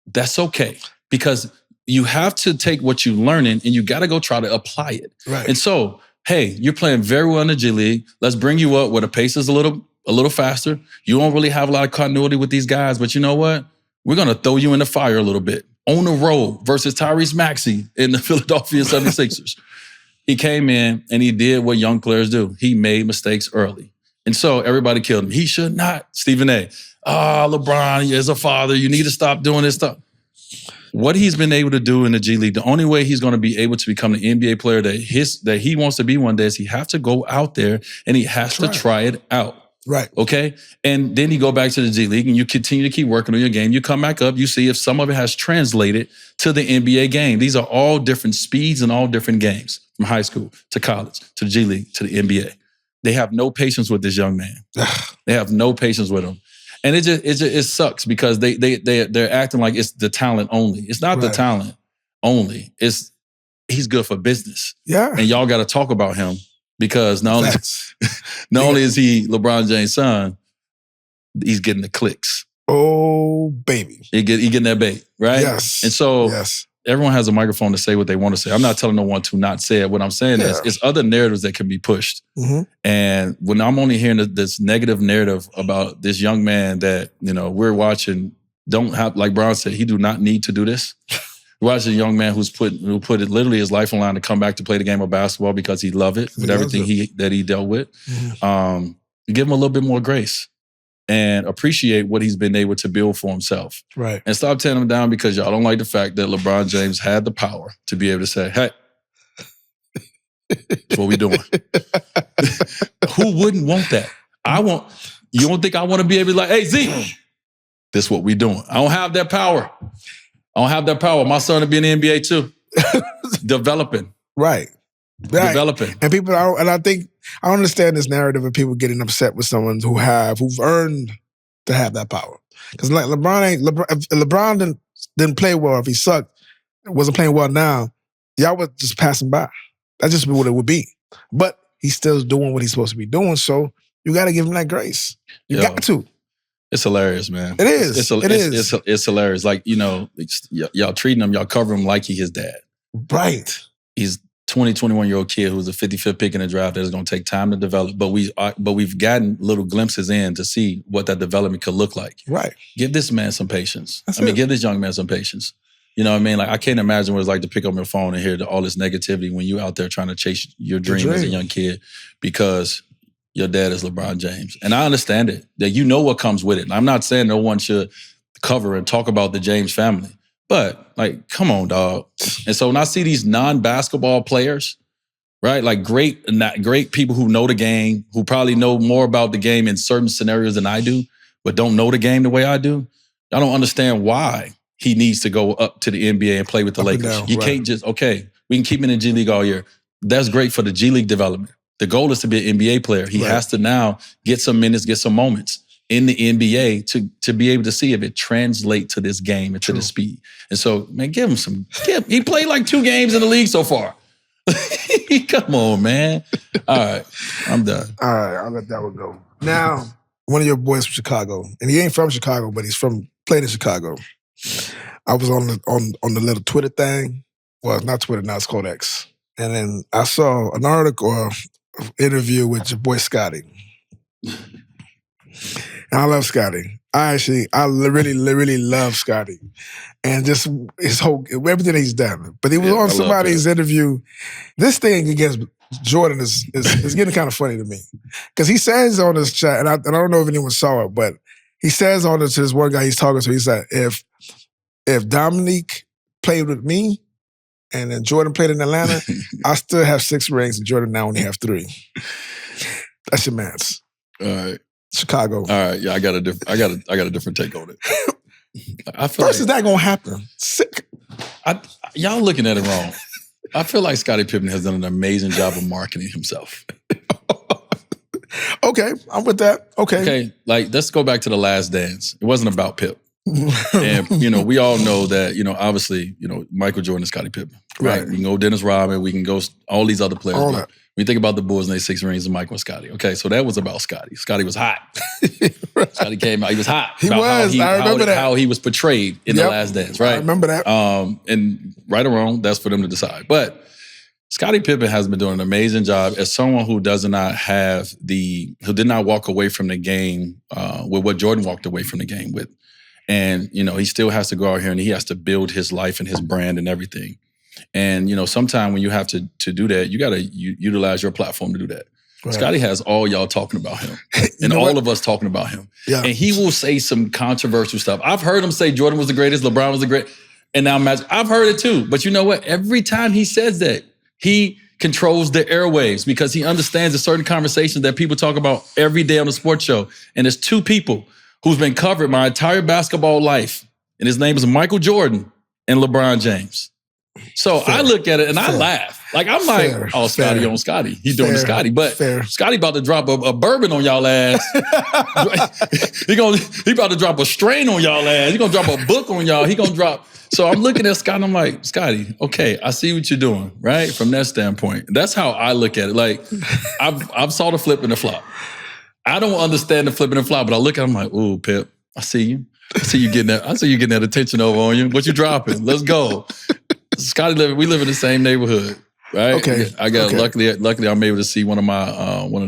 Speaker 1: That's okay, because you have to take what you're learning and you got to go try to apply it.
Speaker 2: Right.
Speaker 1: And so, hey, you're playing very well in the G League. Let's bring you up where the pace is a little faster. You don't really have a lot of continuity with these guys, but you know what? We're going to throw you in the fire a little bit. On the road versus Tyrese Maxey in the Philadelphia 76ers. He came in and he did what young players do. He made mistakes early. And so everybody killed him. He should not. Stephen A. LeBron, as a father, you need to stop doing this stuff. What he's been able to do in the G League, the only way he's going to be able to become the NBA player that he wants to be one day is he has to go out there and he has to try it out.
Speaker 2: Right.
Speaker 1: Okay? And then you go back to the G League and you continue to keep working on your game. You come back up, you see if some of it has translated to the NBA game. These are all different speeds and all different games, from high school to college, to the G League, to the NBA. They have no patience with this young man. They have no patience with him. And it sucks because they're acting like it's the talent only. It's not the talent only. He's good for business.
Speaker 2: Yeah.
Speaker 1: And y'all got to talk about him because not only is he LeBron James' son, he's getting the clicks.
Speaker 2: Oh, baby.
Speaker 1: He getting that bait, right?
Speaker 2: Yes.
Speaker 1: And so everyone has a microphone to say what they want to say. I'm not telling no one to not say it. What I'm saying is it's other narratives that can be pushed. Mm-hmm. And when I'm only hearing this negative narrative about this young man that, we're watching, don't have, like Bron said, he do not need to do this. We're watching a young man who put it literally his life on line to come back to play the game of basketball because he loved it with everything that he dealt with. Mm-hmm. Give him a little bit more grace and appreciate what he's been able to build for himself.
Speaker 2: Right.
Speaker 1: And stop tearing him down because y'all don't like the fact that LeBron James had the power to be able to say, hey, that's what we doing. Who wouldn't want that? You don't think I want to be able to like, hey, Z, this is what we doing. I don't have that power. My son will be in the NBA too. Developing.
Speaker 2: Right.
Speaker 1: Developing.
Speaker 2: And people, I think, I understand this narrative of people getting upset with someone who've earned to have that power. Because like LeBron didn't play well. If he sucked, wasn't playing well now, y'all would just pass him by. That's just what it would be. But he's still doing what he's supposed to be doing, so you got to give him that grace. You got to.
Speaker 1: It's hilarious, man.
Speaker 2: It is.
Speaker 1: It's hilarious. Like, y'all treating him, y'all cover him like he his dad.
Speaker 2: Right.
Speaker 1: He's 21-year-old kid who's a 55th pick in the draft that is going to take time to develop. But we've gotten little glimpses in to see what that development could look like.
Speaker 2: Right.
Speaker 1: Give this man some patience.
Speaker 2: Give
Speaker 1: this young man some patience. You know what I mean? Like, I can't imagine what it's like to pick up your phone and hear all this negativity when you out there trying to chase your dream as a young kid because your dad is LeBron James. And I understand it, that you know what comes with it. And I'm not saying no one should cover and talk about the James family. But, like, come on, dog. And so when I see these non-basketball players, right, like great people who know the game, who probably know more about the game in certain scenarios than I do, but don't know the game the way I do, I don't understand why he needs to go up to the NBA and play with the Lakers. You can't just, we can keep him in the G League all year. That's great for the G League development. The goal is to be an NBA player. He has to now get some minutes, get some moments in the NBA to be able to see if it translates to this game and to the speed. And so, man, give him he played like 2 games in the league so far. Come on, man. All right, I'm done.
Speaker 2: All right, I'll let that one go. Now, one of your boys from Chicago, and he ain't from Chicago, but he's played in Chicago. I was on the little Twitter thing. Well, not Twitter, now it's called X. And then I saw an article or interview with your boy Scotty. And I love Scotty. I really, really love Scotty. And just his whole, everything he's done. But he was on somebody's interview. This thing against Jordan is getting kind of funny to me. Because he says on his chat, and I don't know if anyone saw it, but he says on to this one guy he's talking to, he said, if Dominique played with me and then Jordan played in Atlanta, I still have 6 rings and Jordan now only have 3. That's your man's.
Speaker 1: All right.
Speaker 2: Chicago.
Speaker 1: All right, yeah, I got a different take on it. I feel
Speaker 2: First, is that gonna happen? Sick.
Speaker 1: Y'all looking at it wrong. I feel like Scottie Pippen has done an amazing job of marketing himself.
Speaker 2: Okay, I'm with that. Okay,
Speaker 1: like let's go back to The Last Dance. It wasn't about Pip. And, we all know that, obviously, Michael Jordan and Scottie Pippen. Right? We can go Dennis Rodman. We can go all these other players.
Speaker 2: All that.
Speaker 1: When you think about the Bulls and they 6 rings and Michael and Scottie. Okay, so that was about Scottie. Scottie was hot. Scottie came out. He was hot.
Speaker 2: He was. I remember that.
Speaker 1: How he was portrayed in The Last Dance, right?
Speaker 2: I remember that.
Speaker 1: And right or wrong, that's for them to decide. But Scottie Pippen has been doing an amazing job as someone who did not walk away from the game with what Jordan walked away from the game with. And, he still has to go out here and he has to build his life and his brand and everything. And, sometimes when you have to do that, you got to utilize your platform to do that. Right. Scottie has all y'all talking about him and all of us talking about him. Yeah. And he will say some controversial stuff. I've heard him say Jordan was the greatest, LeBron was the greatest. And now I've heard it too. But you know what? Every time he says that, he controls the airwaves because he understands a certain conversation that people talk about every day on the sports show. And there's two people who's been covered my entire basketball life. And his name is Michael Jordan and LeBron James. So I look at it and I laugh. Like, I'm like, oh, Scotty on Scotty. He's doing the Scotty. But Scotty about to drop a bourbon on y'all ass. he about to drop a strain on y'all ass. He gonna drop a book on y'all. He gonna drop. So I'm looking at Scotty and I'm like, Scotty, okay, I see what you're doing, right? From that standpoint. That's how I look at it. Like, I've saw the flip and the flop. I don't understand the flip and the flop, but I look at him like, ooh, Pip, I see you. I see you getting that attention over on you. What you dropping? Let's go. Scotty, we live in the same neighborhood, right?
Speaker 2: Okay.
Speaker 1: Luckily, I'm able to see one of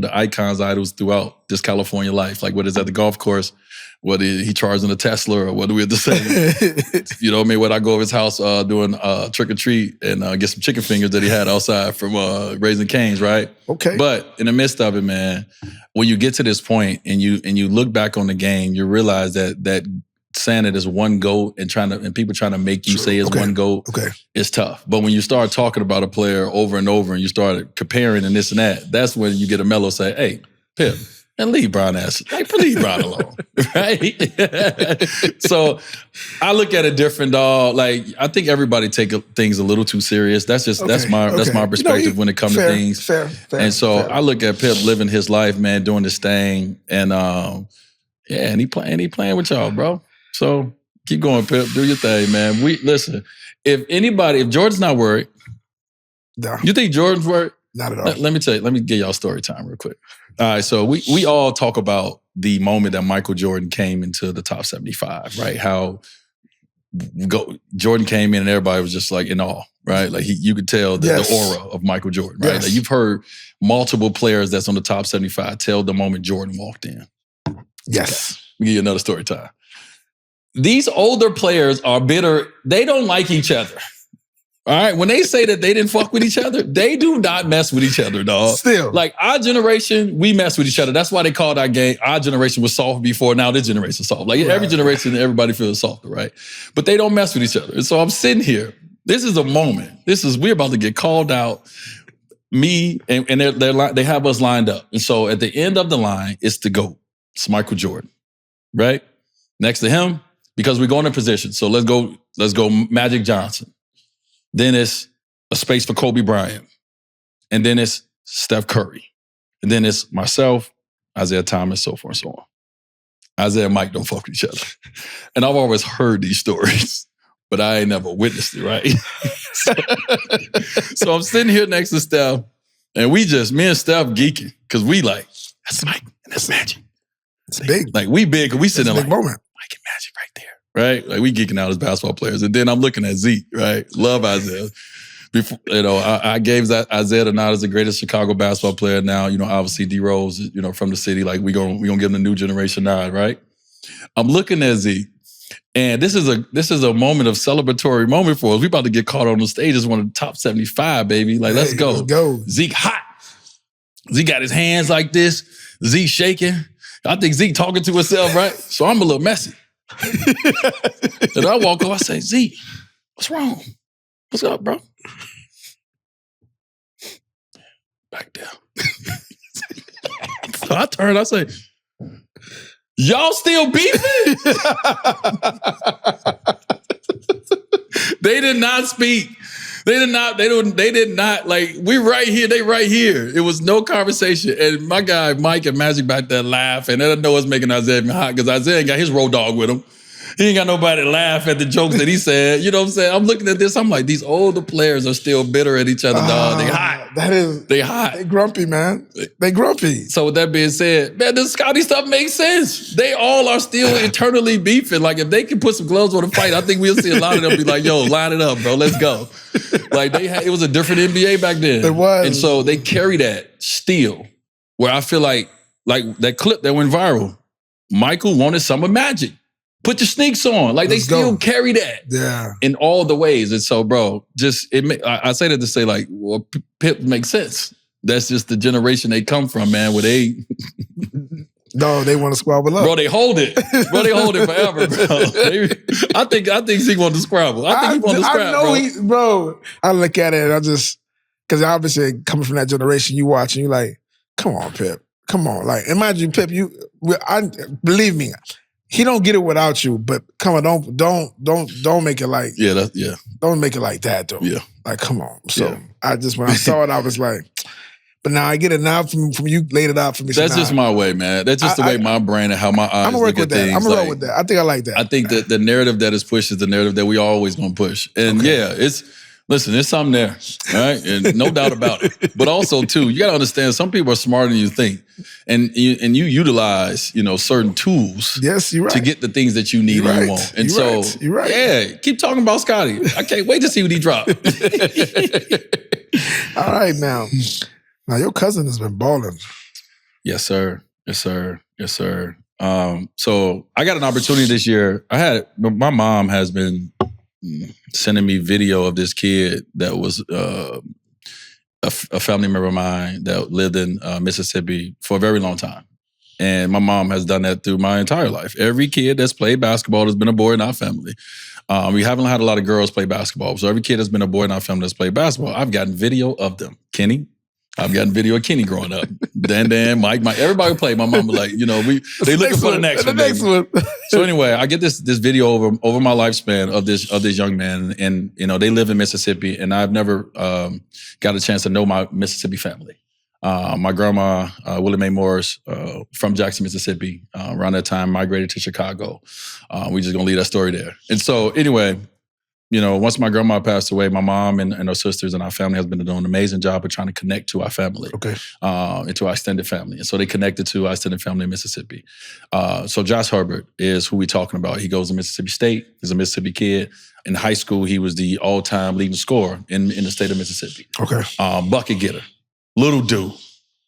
Speaker 1: the icons, idols throughout this California life. Like, whether it's at the golf course, whether he charging a Tesla, or whether we're at the same. You know what I mean? When I go over his house doing trick or treat and get some chicken fingers that he had outside from Raising Cane's, right?
Speaker 2: Okay.
Speaker 1: But in the midst of it, man, when you get to this point and you look back on the game, you realize that saying it is one GOAT and people trying to make you say it's one GOAT, it's tough. But when you start talking about a player over and over and you start comparing and this and that, that's when you get a mellow say, hey, Pip, and leave Bron leave Bron alone, right? So I look at it different, dog. Like, I think everybody take things a little too serious. That's my perspective when it comes to things.
Speaker 2: Fair.
Speaker 1: And so I look at Pip living his life, man, doing this thing, and and he playing with y'all, bro. So keep going, Pip. Do your thing, man. Listen. If Jordan's not worried,
Speaker 2: no.
Speaker 1: You think Jordan's worried?
Speaker 2: Not at all.
Speaker 1: Let me tell you. Let me give y'all story time real quick. All right. So we all talk about the moment that Michael Jordan came into the top 75, right? How Jordan came in and everybody was just like in awe, right? Like you could tell the aura of Michael Jordan, right?
Speaker 2: Yes.
Speaker 1: Like, you've heard multiple players that's on the top 75 tell the moment Jordan walked in.
Speaker 2: Yes.
Speaker 1: Okay. Let me give you another story time. These older players are bitter. They don't like each other. All right? When they say that they didn't fuck with each other, they do not mess with each other, dog.
Speaker 2: Still.
Speaker 1: Like, our generation, we mess with each other. That's why they called our game, our generation was soft before, now this generation is soft. Like, every generation, everybody feels softer, right? But they don't mess with each other. And so I'm sitting here. This is a moment. We're about to get called out. Me, and they have us lined up. And so at the end of the line, it's the GOAT. It's Michael Jordan, right? Next to him, because we're going in position. So let's go Magic Johnson. Then it's a space for Kobe Bryant. And then it's Steph Curry. And then it's myself, Isiah Thomas, so forth and so on. Isiah and Mike don't fuck with each other. And I've always heard these stories, but I ain't never witnessed it, right? So I'm sitting here next to Steph, and me and Steph geeking, because we like, that's Mike and that's Magic.
Speaker 2: It's big.
Speaker 1: Like, we big, because we sitting there like,
Speaker 2: moment.
Speaker 1: Mike and Magic right there, right? Like, we geeking out as basketball players. And then I'm looking at Zeke, right? Love Isiah. Before, I gave Isiah the nod as the greatest Chicago basketball player. Now, obviously D Rose, from the city, like we gonna give him the new generation nod, right? I'm looking at Zeke, and this is a moment of celebratory moment for us. We about to get caught on the stage as one of the top 75, baby. Like, let's go.
Speaker 2: Let's go.
Speaker 1: Zeke hot. Zeke got his hands like this. Zeke shaking. I think Zeke talking to himself, right? So I'm a little messy. And I walk up, I say, Zeke, what's wrong? What's up, bro? Back down. So I turn, I say, y'all still beefing? They did not speak. They did not, like, we right here, they right here. It was no conversation. And my guy, Mike and Magic back there laugh. And I know it's making Isiah even hot, because Isiah ain't got his road dog with him. He ain't got nobody to laugh at the jokes that he said. You know what I'm saying? I'm looking at this, I'm like, these older players are still bitter at each other, dog. They hot.
Speaker 2: They
Speaker 1: hot.
Speaker 2: They grumpy, man. They grumpy.
Speaker 1: So with that being said, man, this Scotty stuff makes sense. They all are still eternally beefing. Like, if they can put some gloves on the fight, I think we'll see a lot of them be like, yo, line it up, bro. Let's go. Like, it was a different NBA back then.
Speaker 2: It was.
Speaker 1: And so they carry that still, where I feel like that clip that went viral, Michael wanted some of Magic. Put your sneaks on. Like, they still carry that in all the ways. And so, bro, I say that to say, like, well, Pip makes sense. That's just the generation they come from, man, where they...
Speaker 2: No, they want to squabble up.
Speaker 1: Bro, they hold it. Bro, they hold it forever, bro. I think Zeke want to squabble. I think he want to scrap,
Speaker 2: I know
Speaker 1: bro.
Speaker 2: bro. I look at it and I just... because obviously coming from that generation, you watch and you like, come on, Pip, come on. Like, imagine Pip, believe me, he don't get it without you, but come on, don't make it like don't make it like that though.
Speaker 1: Yeah.
Speaker 2: Like, come on. So when I saw it, I was like, but now I get it now from you laid it out for me.
Speaker 1: That's just my way, man. That's just the way my brain and how my eyes look at things.
Speaker 2: I'm gonna roll with that. I think I like that.
Speaker 1: I think that the narrative that is pushed is the narrative that we always gonna push. And it's something there, right? And no doubt about it. But also too, you gotta understand some people are smarter than you think. And you utilize, certain tools to get the things that you need and you want. And keep talking about Scotty. I can't wait to see what he dropped.
Speaker 2: All right now. Now, your cousin has been balling.
Speaker 1: Yes, sir. Yes, sir. Yes, sir. So I got an opportunity this year. My mom has been sending me video of this kid that was a family member of mine that lived in Mississippi for a very long time. And my mom has done that through my entire life. Every kid that's played basketball has been a boy in our family. We haven't had a lot of girls play basketball. So every kid that's been a boy in our family that's played basketball, I've gotten video of them. Kenny, I've gotten video of Kenny growing up. Dan, Mike, everybody played. My mom was like, they looking for the next one. So anyway, I get this video over my lifespan of this young man, and they live in Mississippi, and I've never got a chance to know my Mississippi family. My grandma, Willie Mae Morris, from Jackson, Mississippi, around that time migrated to Chicago. We just gonna leave that story there. And so anyway, once my grandma passed away, my mom and her sisters and our family has been doing an amazing job of trying to connect to our family, and to our extended family. And so they connected to our extended family in Mississippi. So Josh Hubbard is who we're talking about. He goes to Mississippi State. He's a Mississippi kid. In high school, he was the all-time leading scorer in the state of Mississippi. Bucket getter. Little dude.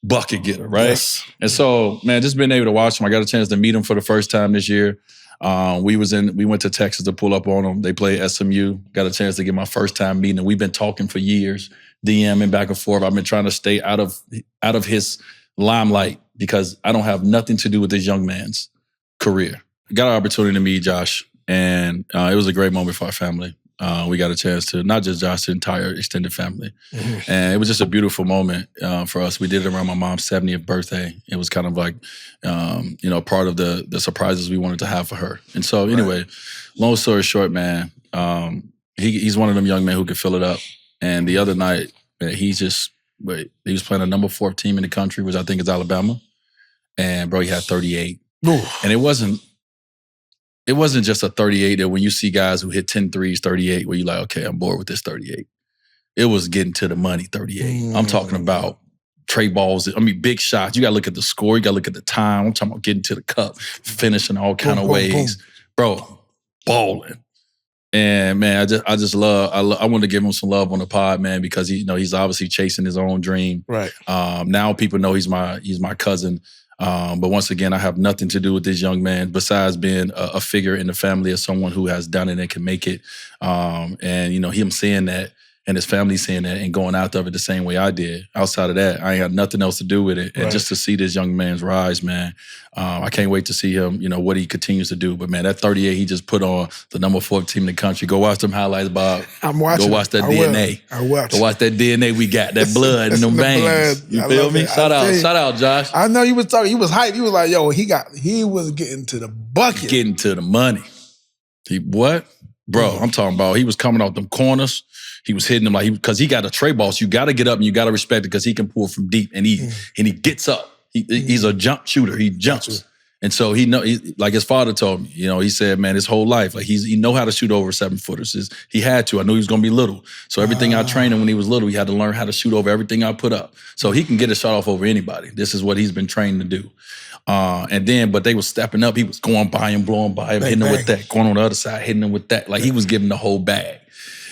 Speaker 1: Bucket getter, right?
Speaker 2: Yes.
Speaker 1: And so, man, just being able to watch him, I got a chance to meet him for the first time this year. We went to Texas to pull up on them. They played SMU. Got a chance to get my first time meeting. And we've been talking for years, DMing back and forth. I've been trying to stay out of his limelight because I don't have nothing to do with this young man's career. Got an opportunity to meet Josh, and it was a great moment for our family. We got a chance to, not just Josh, the entire extended family. Mm-hmm. And it was just a beautiful moment for us. We did it around my mom's 70th birthday. It was kind of like, part of the surprises we wanted to have for her. And so anyway, long story short, man, he's one of them young men who could fill it up. And the other night, man, he was playing a number 4 team in the country, which I think is Alabama. And bro, he had 38. Ooh. And it wasn't just a 38 that when you see guys who hit 10 threes, 38, where you're like, okay, I'm bored with this 38. It was getting to the money 38. I'm talking about tray balls. Big shots. You got to look at the score. You got to look at the time. I'm talking about getting to the cup, finishing all kind of ways. Boom. Bro, balling. And man, I want to give him some love on the pod, man, because he's obviously chasing his own dream.
Speaker 2: Right.
Speaker 1: Now people know he's my cousin. But once again, I have nothing to do with this young man besides being a figure in the family as someone who has done it and can make it. And him saying that and his family saying that and going out of it the same way I did. Outside of that, I ain't had nothing else to do with it. And just to see this young man's rise, man, I can't wait to see him, what he continues to do. But man, that 38 he just put on the number 4 team in the country. Go watch them highlights, Bob.
Speaker 2: I'm watching.
Speaker 1: Go watch that DNA.
Speaker 2: I watch.
Speaker 1: Go watch that DNA we got, that blood in them veins. You feel me? Shout out, Josh.
Speaker 2: I know you was talking, he was hyped. He was like, yo, he was getting to the bucket.
Speaker 1: Getting to the money. What? Bro, I'm talking about he was coming off them corners. He was hitting them because he got a tray ball. So you got to get up and you got to respect it because he can pull from deep and he gets up. He's a jump shooter. He jumps. And so like his father told me, he said, man, his whole life, like he know how to shoot over 7-footers. He had to. I knew he was going to be little. So everything I trained him when he was little, he had to learn how to shoot over everything I put up. So he can get a shot off over anybody. This is what he's been trained to do. But they were stepping up. He was going by him, blowing by him, hitting him with that, going on the other side, hitting him with that. Like he was giving the whole bag.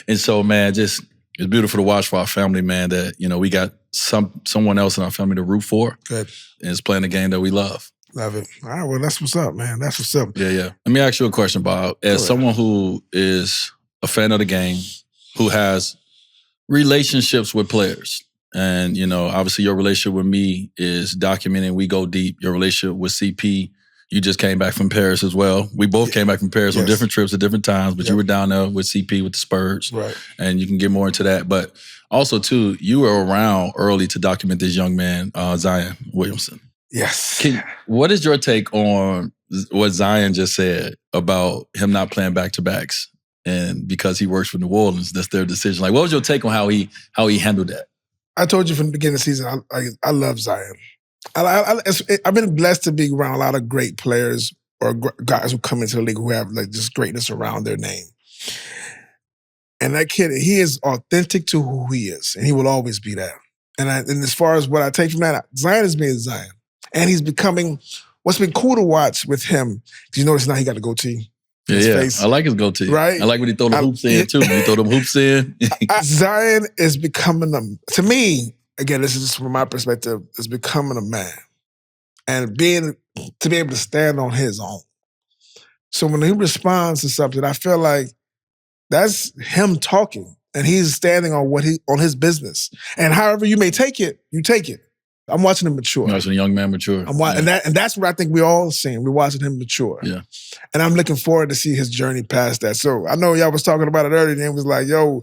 Speaker 1: And so, man, just it's beautiful to watch for our family, man, that, we got someone else in our family to root for.
Speaker 2: Good.
Speaker 1: And it's playing the game that we love.
Speaker 2: Love it. All right, well, that's what's up, man. That's what's up.
Speaker 1: Yeah. Let me ask you a question, Bob. As someone who is a fan of the game, who has relationships with players, and, obviously your relationship with me is documented. We go deep. Your relationship with CP You just came back from Paris as well. We both came back from Paris on different trips at different times, but you were down there with CP with the Spurs.
Speaker 2: Right.
Speaker 1: And you can get more into that. But also, too, you were around early to document this young man, Zion Williamson.
Speaker 2: Yes.
Speaker 1: What is your take on what Zion just said about him not playing back-to-backs? And because he works for New Orleans, that's their decision. Like, what was your take on how he handled that?
Speaker 2: I told you from the beginning of the season, I love Zion. I've been blessed to be around a lot of great players or guys who come into the league who have like just greatness around their name. And that kid, he is authentic to who he is, and he will always be that. And as far as what I take from that, Zion is being Zion. And he's becoming, what's been cool to watch with him, because you notice now he got the goatee.
Speaker 1: Yeah, I like his goatee.
Speaker 2: Right?
Speaker 1: I like when he throw the hoops in, too. When he throw them hoops in.
Speaker 2: Zion is becoming, to me, again, this is just from my perspective, is becoming a man. And to be able to stand on his own. So when he responds to something, I feel like that's him talking. And he's standing on his business. And however you may take it, you take it. I'm watching him mature.
Speaker 1: You're watching a young man mature.
Speaker 2: And that's what I think we're all seeing. We're watching him mature.
Speaker 1: Yeah.
Speaker 2: And I'm looking forward to see his journey past that. So I know y'all was talking about it earlier, and it was like, yo,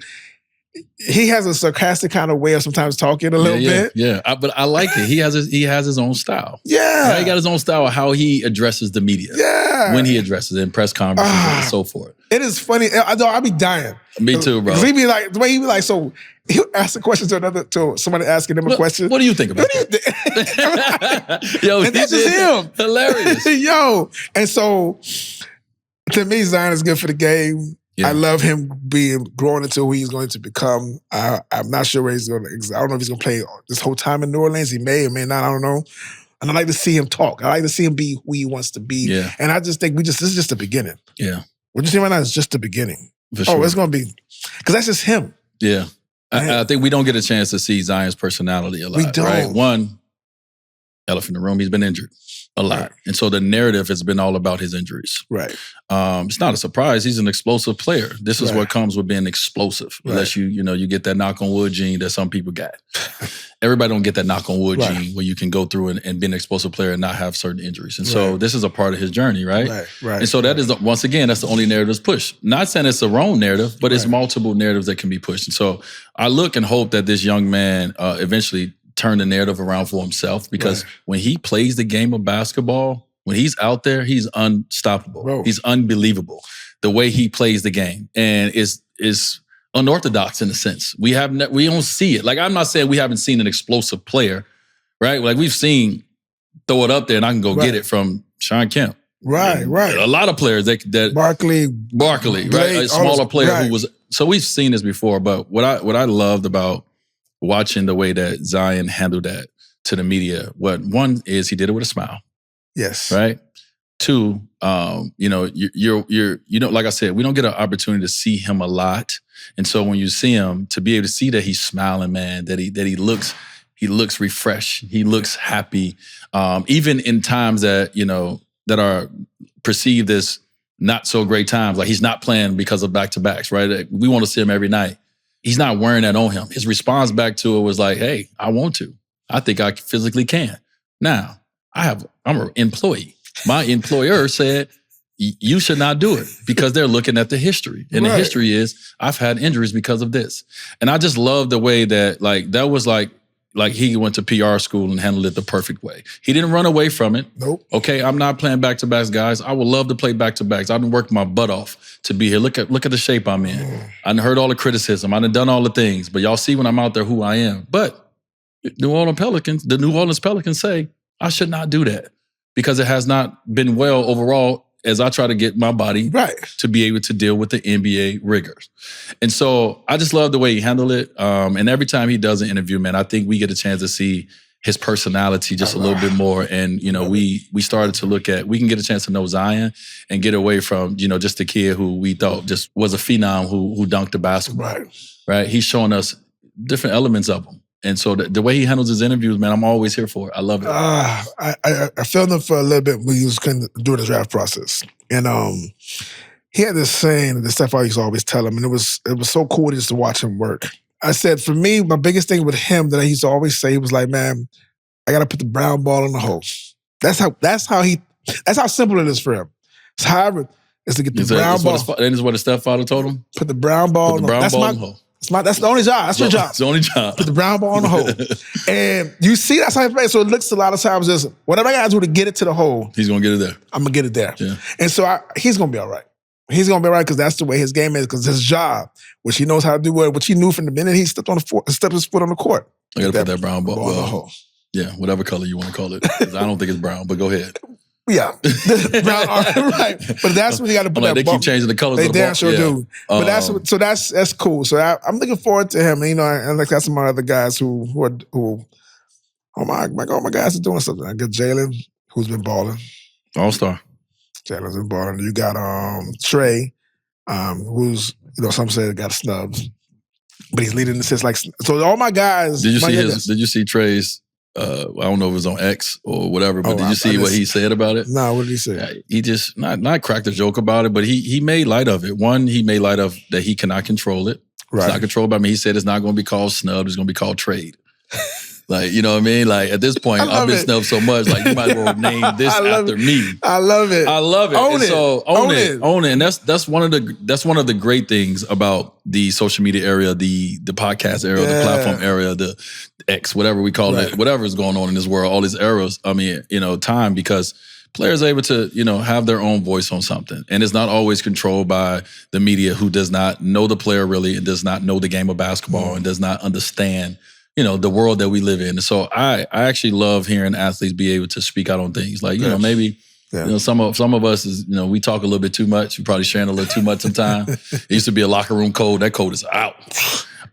Speaker 2: he has a sarcastic kind of way of sometimes talking a little bit.
Speaker 1: Yeah, but I like it. He has his own style.
Speaker 2: Yeah.
Speaker 1: Right? He got his own style of how he addresses the media.
Speaker 2: Yeah.
Speaker 1: When he addresses it in press conferences and so forth.
Speaker 2: It is funny. I be dying.
Speaker 1: Me too, bro.
Speaker 2: He be like, the way he be like, so he'll ask a question to somebody asking him a question.
Speaker 1: What do you think about that? Yo,
Speaker 2: and that's just him.
Speaker 1: Hilarious.
Speaker 2: Yo. And so, to me, Zion is good for the game. Yeah. I love him growing into who he's going to become. I'm not sure where he's going to. I don't know if he's going to play this whole time in New Orleans. He may or may not. I don't know. And I like to see him talk. I like to see him be who he wants to be.
Speaker 1: Yeah.
Speaker 2: And I just think this is just the beginning.
Speaker 1: Yeah.
Speaker 2: What you see right now is just the beginning.
Speaker 1: For sure.
Speaker 2: It's going to be, because that's just him.
Speaker 1: Yeah. I think we don't get a chance to see Zion's personality a lot.
Speaker 2: We don't.
Speaker 1: Right? One, elephant in the room, he's been injured a lot. Right. And so the narrative has been all about his injuries.
Speaker 2: Right.
Speaker 1: It's not a surprise. He's an explosive player. This is what comes with being explosive. Right. Unless you get that knock on wood gene that some people got. Everybody don't get that knock on wood gene where you can go through and be an explosive player and not have certain injuries. And so this is a part of his journey, right?
Speaker 2: Right.
Speaker 1: And so that is, once again, that's the only narrative that's pushed. Not saying it's the wrong narrative, but it's multiple narratives that can be pushed. And so I look and hope that this young man eventually turn the narrative around for himself, because when he plays the game of basketball, when he's out there, he's unstoppable. Bro. He's unbelievable. The way he plays the game, and is unorthodox in a sense. We don't see it. Like, I'm not saying we haven't seen an explosive player, right? Like, we've seen throw it up there and I can go get it from Sean Kemp.
Speaker 2: Right.
Speaker 1: A lot of players that
Speaker 2: Barkley,
Speaker 1: Blake, right? A smaller player who was. So we've seen this before, but what I loved about watching the way that Zion handled that to the media, one is he did it with a smile.
Speaker 2: Yes.
Speaker 1: Right. Two, you're like I said, we don't get an opportunity to see him a lot, and so when you see him, to be able to see that he's smiling, man, that he looks refreshed, he looks happy, even in times that that are perceived as not so great times, like he's not playing because of back-to-backs, right? We want to see him every night. He's not wearing that on him. His response back to it was like, hey, I want to. I think I physically can. Now, I'm an employee. My employer said, you should not do it, because they're looking at the history. And the history is, I've had injuries because of this. And I just love the way that, that was like he went to PR school and handled it the perfect way. He didn't run away from it.
Speaker 2: Nope.
Speaker 1: Okay, I'm not playing back-to-backs, guys. I would love to play back-to-backs. I've been working my butt off to be here. Look at the shape I'm in. I done heard all the criticism. I done all the things. But y'all see when I'm out there who I am. But the New Orleans Pelicans say, I should not do that, because it has not been well overall as I try to get my body to be able to deal with the NBA rigors. And so I just love the way he handled it. And every time he does an interview, man, I think we get a chance to see his personality just a little bit more. And, we started to look at, we can get a chance to know Zion and get away from, just the kid who we thought just was a phenom who dunked the basketball. Right? He's showing us different elements of him. And so the way he handles his interviews, man, I'm always here for it. I love it.
Speaker 2: I filmed him for a little bit when he was doing the draft process. And he had this saying, the stuff I used to always tell him, and it was so cool just to watch him work. I said, for me, my biggest thing with him that I used to always say, he was like, man, I got to put the brown ball in the hole. That's how he That's how simple it is for him. So however, is to get the brown ball.
Speaker 1: That is what his stepfather told him?
Speaker 2: Put the brown ball
Speaker 1: in the hole.
Speaker 2: That's the only job. That's your job.
Speaker 1: It's the only job.
Speaker 2: Put the brown ball in the hole. And you see that's how he plays. So it looks a lot of times as whatever I got to do to get it to the hole.
Speaker 1: He's going to get it there.
Speaker 2: I'm going to get it there.
Speaker 1: Yeah.
Speaker 2: And so he's going to be all right. He's going to be all right because that's the way his game is, because his job, which he knows how to do, which he knew from the minute he stepped his foot on the court.
Speaker 1: I got to put that brown ball
Speaker 2: in the hole.
Speaker 1: Yeah, whatever color you want to call it. I don't think it's brown, but go ahead.
Speaker 2: Yeah, brown, right. But that's when you got to put that.
Speaker 1: They keep changing the colors.
Speaker 2: They
Speaker 1: of the
Speaker 2: damn
Speaker 1: ball.
Speaker 2: sure do. But that's cool. So I'm looking forward to him. And, and like that's some other guys who oh my guys are doing something. I got Jalen, who's been balling.
Speaker 1: All-star.
Speaker 2: Jalen's been balling. You got Trey, who's some say got snubs, but he's leading assists like so. All my guys.
Speaker 1: Did you see Trey's? I don't know if it was on X or whatever, but did you see what he said about it?
Speaker 2: No, what did he say?
Speaker 1: He just not cracked a joke about it, but he made light of it. One, he made light of that he cannot control it. Right. It's not controlled by me. He said it's not going to be called snub. It's going to be called trade. Like, you know what I mean? Like, at this point, I've been snubbed so much, like, you might as well name this after me.
Speaker 2: I love it.
Speaker 1: Own it. So own it. And that's one of the great things about the social media area, the podcast area, the platform area, the X, whatever we call it, whatever is going on in this world, all these eras, time, because players are able to, have their own voice on something. And it's not always controlled by the media who does not know the player really and does not know the game of basketball and does not understand the world that we live in. So I actually love hearing athletes be able to speak out on things. Like, maybe, some of us is, we talk a little bit too much. We're probably sharing a little too much sometimes. It used to be a locker room code. That code is out.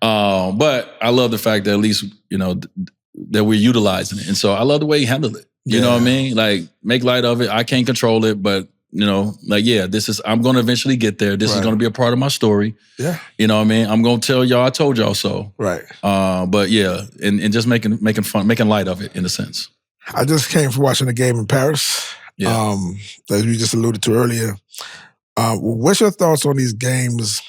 Speaker 1: But I love the fact that at least, that we're utilizing it. And so I love the way he handled it. You know what I mean? Like, make light of it. I can't control it, but I'm going to eventually get there. This is going to be a part of my story. Yeah. You know what I mean? I'm going to tell y'all I told y'all so. Right. But yeah, and just making fun, making light of it in a sense.
Speaker 2: I just came from watching a game in Paris. Yeah. That you just alluded to earlier. What's your thoughts on these games,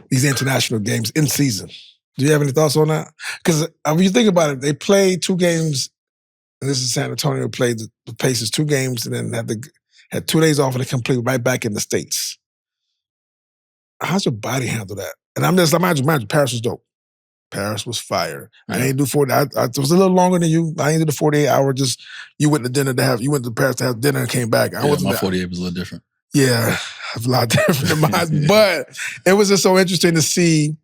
Speaker 2: these international games in season? Do you have any thoughts on that? Because when you think about it, they played 2 games, and this is San Antonio, played the Pacers 2 games, and then had 2 days off and they complete right back in the States. How's your body handle that? And I'm imagine Paris was dope. Paris was fire. Yeah. I didn't do 40. I was a little longer than you. I didn't do the 48 hour. Just you went to Paris to have dinner and came back.
Speaker 1: My 48 was a little different.
Speaker 2: Yeah, a lot different than mine. But it was just so interesting to see.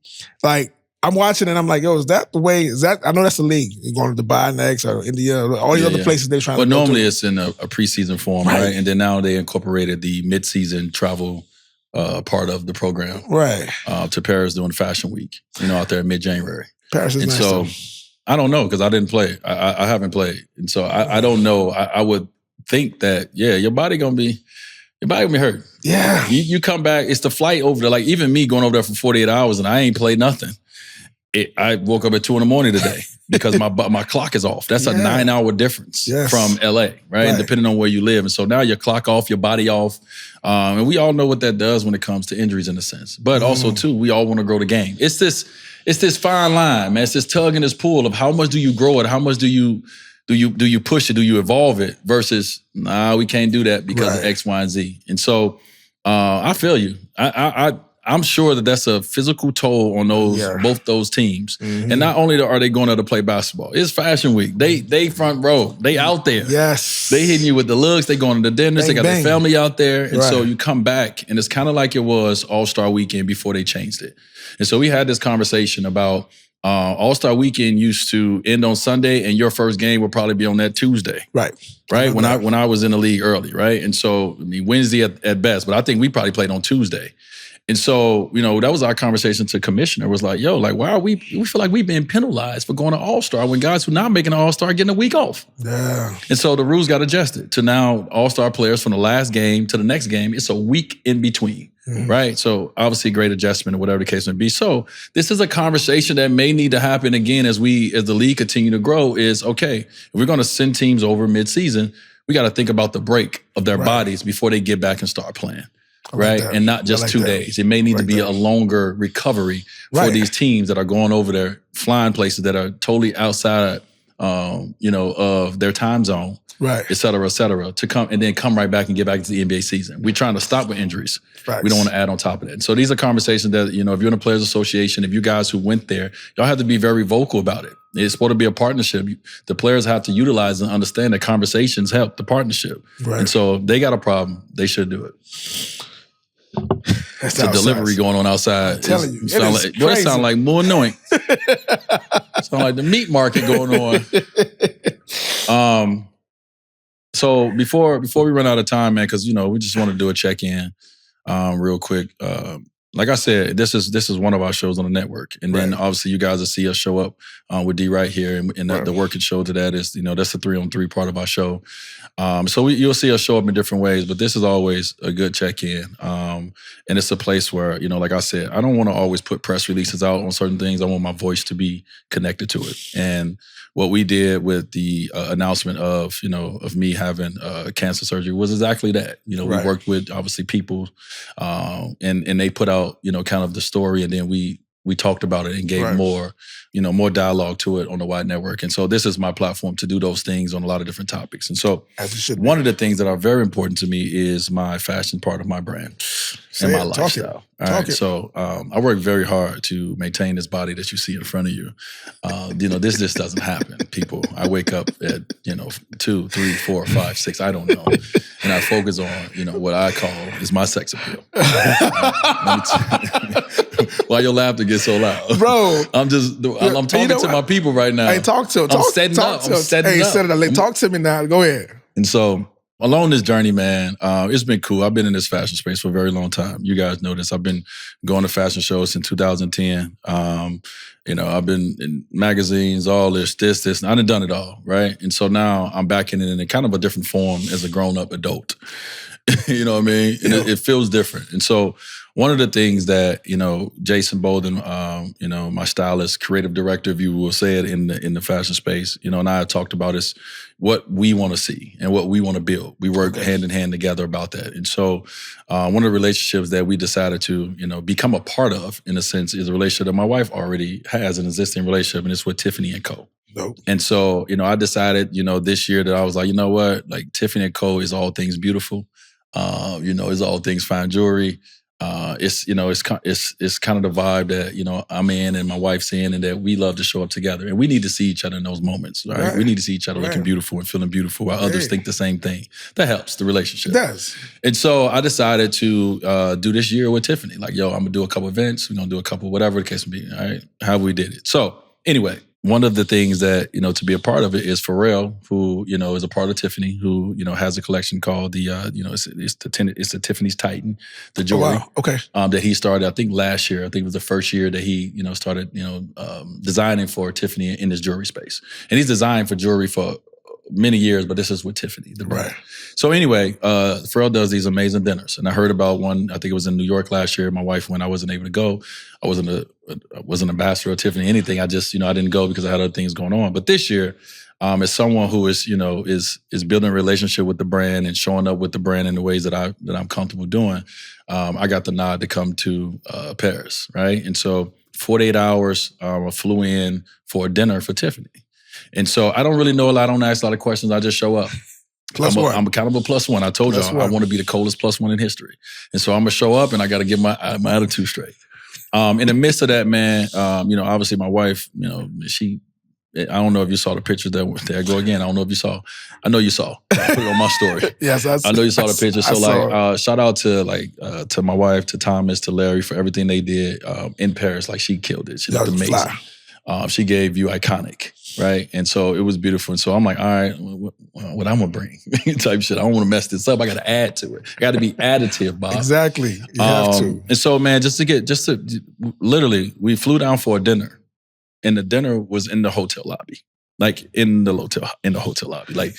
Speaker 2: Like, I'm watching and I'm like, yo, is that the way? I know that's the league. You're going to Dubai next or India, all these other places they're trying to go to.
Speaker 1: But normally it's in a preseason form, right? And then now they incorporated the mid-season travel part of the program. Right. To Paris during Fashion Week, out there in mid-January. Paris is nice. And so I don't know because I didn't play. I haven't played. And so I don't know. I would think that, your body gonna be hurt. Yeah. You come back, it's the flight over there. Like even me going over there for 48 hours and I ain't played nothing. I woke up at 2 a.m. today because my clock is off. That's a 9-hour difference from LA, right? Depending on where you live. And so now your clock off, your body off. And we all know what that does when it comes to injuries in a sense. But also too, we all want to grow the game. It's this fine line, man. It's this tug and this pull of how much do you grow it? How much do you push it? Do you evolve it? Versus, nah, we can't do that because of X, Y, and Z. And so I feel you. I'm sure that that's a physical toll on both those teams. Mm-hmm. And not only are they going there to play basketball, it's Fashion Week. They front row. They out there. Yes. They hitting you with the looks. They going to the dinners. They got their family out there. And so you come back and it's kind of like it was All-Star Weekend before they changed it. And so we had this conversation about All-Star Weekend used to end on Sunday and your first game would probably be on that Tuesday. Right. When I was in the league early, right? And so Wednesday at best, but I think we probably played on Tuesday. And so, that was our conversation to commissioner was like, why we feel like we've been penalized for going to All-Star when guys who not making an All-Star getting a week off. Yeah. And so the rules got adjusted to now All-Star players from the last game to the next game. It's a week in between, right? So obviously great adjustment or whatever the case may be. So this is a conversation that may need to happen again as the league continue to grow is, okay, if we're going to send teams over mid-season, we got to think about the break of their bodies before they get back and start playing. Right. And not just 2 days. It may need to be a longer recovery for these teams that are going over there, flying places that are totally outside, of their time zone.
Speaker 2: right,
Speaker 1: et cetera, to come and then come right back and get back to the NBA season. We're trying to stop with injuries.
Speaker 2: Facts.
Speaker 1: We don't want to add on top of that. And so these are conversations that, if you're in a players association, if you guys who went there, y'all have to be very vocal about it. It's supposed to be a partnership. The players have to utilize and understand that conversations help the partnership.
Speaker 2: Right.
Speaker 1: And so if they got a problem, they should do it.
Speaker 2: That's
Speaker 1: the delivery going on outside.
Speaker 2: I'm telling you,
Speaker 1: It sound like more annoying. Sound like the meat market going on. So before we run out of time, man, because we just want to do a check-in real quick. Like I said, this is one of our shows on the network, and then obviously you guys will see us show up with D right here, and the working show to that is that's the 3-on-3 part of our show. So you'll see us show up in different ways, but this is always a good check-in, and it's a place where like I said, I don't want to always put press releases out on certain things. I want my voice to be connected to it, and what we did with the announcement of me having cancer surgery was exactly that. We worked with obviously people, and they put out kind of the story, and then we talked about it and gave more dialogue to it on the Wide Network. And so this is my platform to do those things on a lot of different topics. And so one of the things that are very important to me is my fashion part of my brand and my lifestyle. All right. So I work very hard to maintain this body that you see in front of you. This just doesn't happen, people. I wake up at 2, 3, 4, 5, 6, I don't know. And I focus on, what I call is my sex appeal. Why your laughter gets so loud?
Speaker 2: Bro.
Speaker 1: I'm talking to my people right now.
Speaker 2: Hey, talk to him.
Speaker 1: I'm setting up. Set it up.
Speaker 2: Talk to me now. Go ahead.
Speaker 1: And so along this journey, man, it's been cool. I've been in this fashion space for a very long time. You guys know this. I've been going to fashion shows since 2010. I've been in magazines, all this. I done it all, right? And so now I'm back in it in a kind of a different form as a grown-up adult. You know what I mean? And it feels different. And so one of the things that, Jason Bolden, my stylist, creative director, if you will say it in the fashion space, and I have talked about is what we want to see and what we want to build. We work hand in hand together about that. And so one of the relationships that we decided to, become a part of, in a sense, is a relationship that my wife already has an existing relationship, and it's with Tiffany and Co.
Speaker 2: Nope.
Speaker 1: And so, I decided, this year that I was like, you know what? Like Tiffany and Co. is all things beautiful. It's all things fine jewelry. It's kind of the vibe that, I'm in and my wife's in, and that we love to show up together. And we need to see each other in those moments, right? We need to see each other looking beautiful and feeling beautiful while others think the same thing. That helps the relationship.
Speaker 2: It does.
Speaker 1: And so I decided to do this year with Tiffany. Like, I'm going to do a couple events. We're going to do a couple, whatever the case may be, all right? How we did it. So anyway, one of the things that, to be a part of it is Pharrell, who, is a part of Tiffany, who, has a collection called the, it's the Tiffany's Titan, the jewelry.
Speaker 2: Oh, wow. Okay.
Speaker 1: That he started, I think last year. I think it was the first year that he, started, designing for Tiffany in his jewelry space. And he's designed for jewelry for many years, but this is with Tiffany, the brand. Right. So anyway, Pharrell does these amazing dinners. And I heard about one, I think it was in New York last year. My wife, when I wasn't able to go, I wasn't an ambassador of Tiffany, anything. I just, I didn't go because I had other things going on. But this year, as someone who is, is building a relationship with the brand and showing up with the brand in the ways that I'm comfortable doing, I got the nod to come to Paris, right? And so 48 hours, I flew in for a dinner for Tiffany. And so I don't really know a lot. I don't ask a lot of questions. I just show up. I'm kind of a plus one. I told y'all I want to be the coldest plus one in history. And so I'm going to show up and I got to get my attitude straight. In the midst of that, man, obviously my wife, I don't know if you saw the pictures there I go again. I don't know if you saw. I know you saw. I put it on my story.
Speaker 2: Yes,
Speaker 1: I know you saw the picture. So shout out to my wife, to Thomas, to Larry for everything they did in Paris. Like she killed it. She looked amazing. She gave you iconic, right? And so it was beautiful. And so I'm like, all right, what I'm gonna bring type shit. I don't want to mess this up. I got to add to it. I got to be additive, Bob.
Speaker 2: Exactly. You have to.
Speaker 1: And so, man, literally, we flew down for a dinner, and the dinner was in the hotel lobby, like in the hotel lobby. Like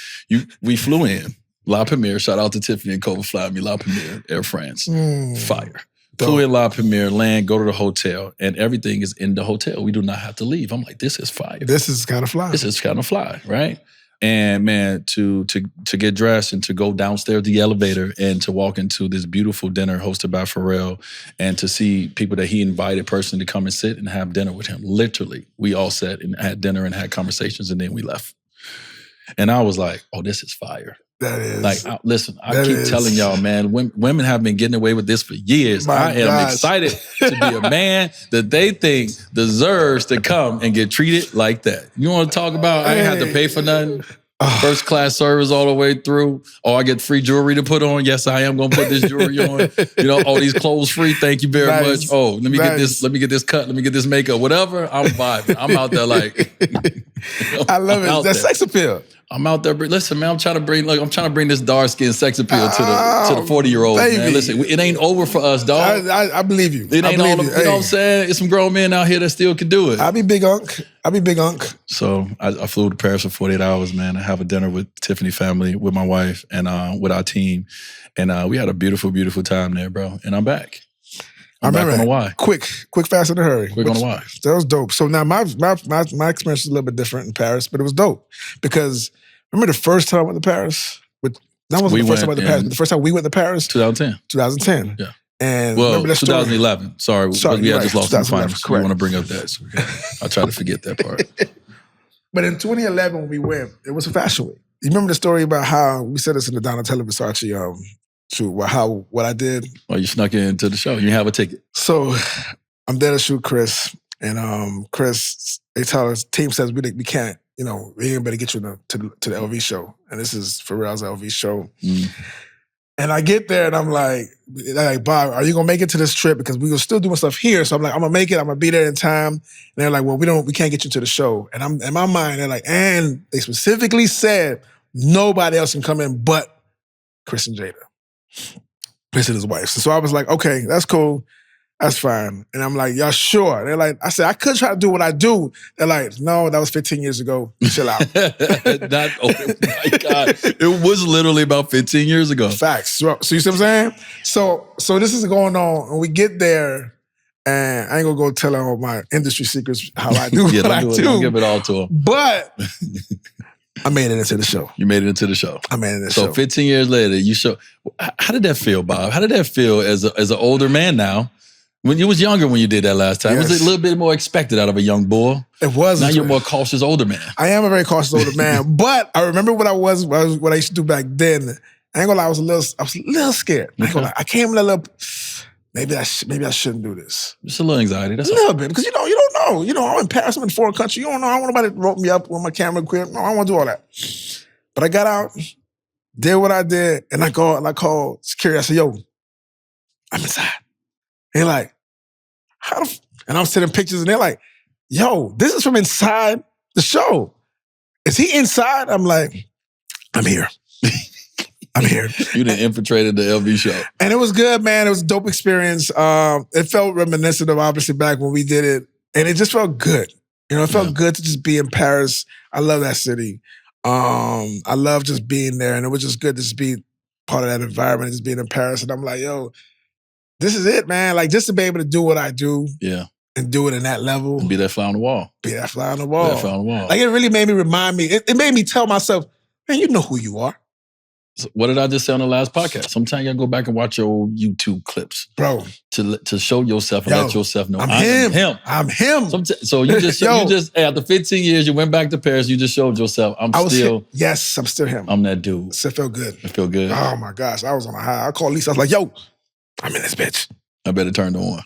Speaker 1: we flew in. La Premiere, shout out to Tiffany and Cole for flying me La Premiere, Air France, fire. Flew in La Premiere, land, go to the hotel, and everything is in the hotel. We do not have to leave. I'm like, this is fire.
Speaker 2: This is kind of fly.
Speaker 1: This is kind of fly, right? And man, to get dressed and to go downstairs the elevator and to walk into this beautiful dinner hosted by Pharrell and to see people that he invited personally to come and sit and have dinner with him. Literally, we all sat and had dinner and had conversations, and then we left. And I was like, oh, this is fire.
Speaker 2: That is.
Speaker 1: Like, listen, I keep telling y'all, man, women have been getting away with this for years. I am excited to be a man that they think deserves to come and get treated like that. You want to talk about, I ain't have to pay for nothing. First class service all the way through. Oh, I get free jewelry to put on. Yes, I am going to put this jewelry on. You know, all these clothes free. Thank you very much. Oh, let me get this. Let me get this cut. Let me get this makeup. Whatever. I'm vibing. I'm out there like.
Speaker 2: I love it. That sex appeal.
Speaker 1: I'm out there. Listen, man. I'm trying to bring this dark skin sex appeal to the 40-year-olds, man. Listen, it ain't over for us, dog.
Speaker 2: I believe you.
Speaker 1: It ain't all. You know what I'm saying? It's some grown men out here that still can do it.
Speaker 2: I'll be big unk.
Speaker 1: So I flew to Paris for 48 hours, man. I have a dinner with Tiffany family, with my wife, and with our team, and we had a beautiful, beautiful time there, bro. And I'm back. I'm back on the why.
Speaker 2: Quick, fast, and a hurry.
Speaker 1: Quick on the why.
Speaker 2: That was dope. So now my experience is a little bit different in Paris, but it was dope because remember the first time I went to Paris? That wasn't the first time I went to Paris, but the first time we went to Paris?
Speaker 1: 2010.
Speaker 2: Yeah. And
Speaker 1: well,
Speaker 2: remember that
Speaker 1: 2011. Sorry, we had just lost in the finals.
Speaker 2: Correct.
Speaker 1: You want to bring up that? So I'll try to forget that part.
Speaker 2: But in 2011, when we went, it was a fashion week. You remember the story about how we said this in the Donatella Versace shoot? What I did?
Speaker 1: Well, you snuck into the show. You didn't have a ticket.
Speaker 2: So I'm there to shoot Chris, and Chris, they tell us team says we can't. You know, we ain't better get you to the LV show, and this is Pharrell's LV show. Mm. And I get there and I'm like, Bob, are you gonna make it to this trip? Because we were still doing stuff here. So I'm like, I'm gonna make it. I'm gonna be there in time. And they're like, well, we can't get you to the show. And I'm in my mind, they're like, and they specifically said nobody else can come in but Chris and Jada, Chris and his wife. So I was like, okay, that's cool. That's fine. And I'm like, y'all sure? They're like, I said, I could try to do what I do. They're like, no, that was 15 years ago. Chill out.
Speaker 1: Oh my God. It was literally about 15 years ago.
Speaker 2: Facts. So you see what I'm saying? So this is going on, and we get there, and I ain't gonna go tell all my industry secrets, how I do what I do.
Speaker 1: Don't give it all to them.
Speaker 2: But I made it into the show.
Speaker 1: You made it into the show.
Speaker 2: I made it into the show.
Speaker 1: So 15 years later, you show. How did that feel, Bob? How did that feel as an older man now? When you was younger when you did that last time, yes. Was it a little bit more expected out of a young boy?
Speaker 2: It was.
Speaker 1: Now you're a more cautious older man.
Speaker 2: I am a very cautious older man, but I remember what I used to do back then. I ain't gonna lie, I was a little scared. I ain't gonna lie. I came in a little. Maybe I shouldn't do this.
Speaker 1: Just a little anxiety. That's
Speaker 2: a little bit because you don't know. You know, I'm in Paris. I'm in a foreign country. You don't know. I don't want nobody to rope me up with my camera equipment. No, I don't want to do all that. But I got out, did what I did, and I called security. I said, "Yo, I'm inside." They're like, and I'm sending pictures, and they're like, yo, this is from inside the show. Is he inside? I'm like, I'm here. I'm here.
Speaker 1: You done infiltrated the LV show.
Speaker 2: And it was good, man. It was a dope experience. It felt reminiscent of obviously back when we did it. And it just felt good. You know, it felt good to just be in Paris. I love that city. I love just being there. And it was just good to just be part of that environment, just being in Paris. And I'm like, yo, this is it, man. Like, just to be able to do what I do.
Speaker 1: Yeah.
Speaker 2: And do it in that level.
Speaker 1: And be that fly on the wall.
Speaker 2: Be that fly on the wall.
Speaker 1: Be that fly on the wall.
Speaker 2: Like, it really made me remind me. It made me tell myself, man, you know who you are.
Speaker 1: So what did I just say on the last podcast? Sometimes you gotta go back and watch your old YouTube clips.
Speaker 2: Bro.
Speaker 1: To show yourself and let yourself know.
Speaker 2: I'm him. I'm him.
Speaker 1: So you just, after 15 years, you went back to Paris, you just showed yourself, I'm still
Speaker 2: him.
Speaker 1: I'm that dude.
Speaker 2: So it felt good.
Speaker 1: It felt good.
Speaker 2: Oh my gosh, I was on a high. I called Lisa, I was like, yo, I'm in this bitch.
Speaker 1: I better turn to on.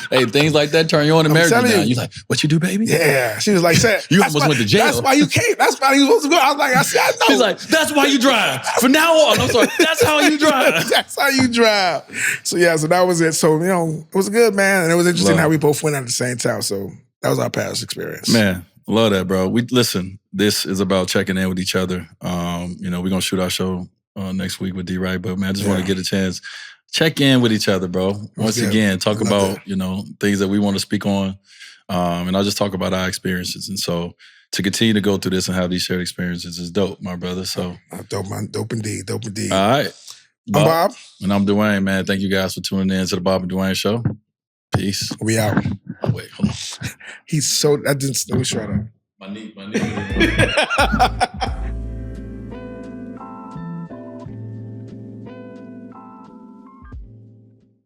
Speaker 1: Hey, things like that turn you on in marriage now. You're like, what you do, baby?
Speaker 2: Yeah. She was like,
Speaker 1: you almost went to jail.
Speaker 2: That's why you came. That's why you supposed to go. I was like, I know.
Speaker 1: She's like, that's why you drive. From now on, I'm sorry, that's how you drive.
Speaker 2: That's how you drive. So that was it. So, it was good, man. And it was interesting how we both went at the same time. So that was our past experience.
Speaker 1: Man, love that, bro. Listen, this is about checking in with each other. We're going to shoot our show next week with D-Right, but man, I just want to get a chance. Check in with each other, bro. Once again, talk about, things that we want to speak on. And I'll just talk about our experiences. And so to continue to go through this and have these shared experiences is dope, my brother. So
Speaker 2: dope, man. Dope indeed. Dope indeed.
Speaker 1: All right.
Speaker 2: I'm Bob.
Speaker 1: And I'm Dwyane, man. Thank you guys for tuning in to the Bob and Dwyane show. Peace.
Speaker 2: We out.
Speaker 1: Oh, wait, hold on.
Speaker 2: Let me try that.
Speaker 1: My knee.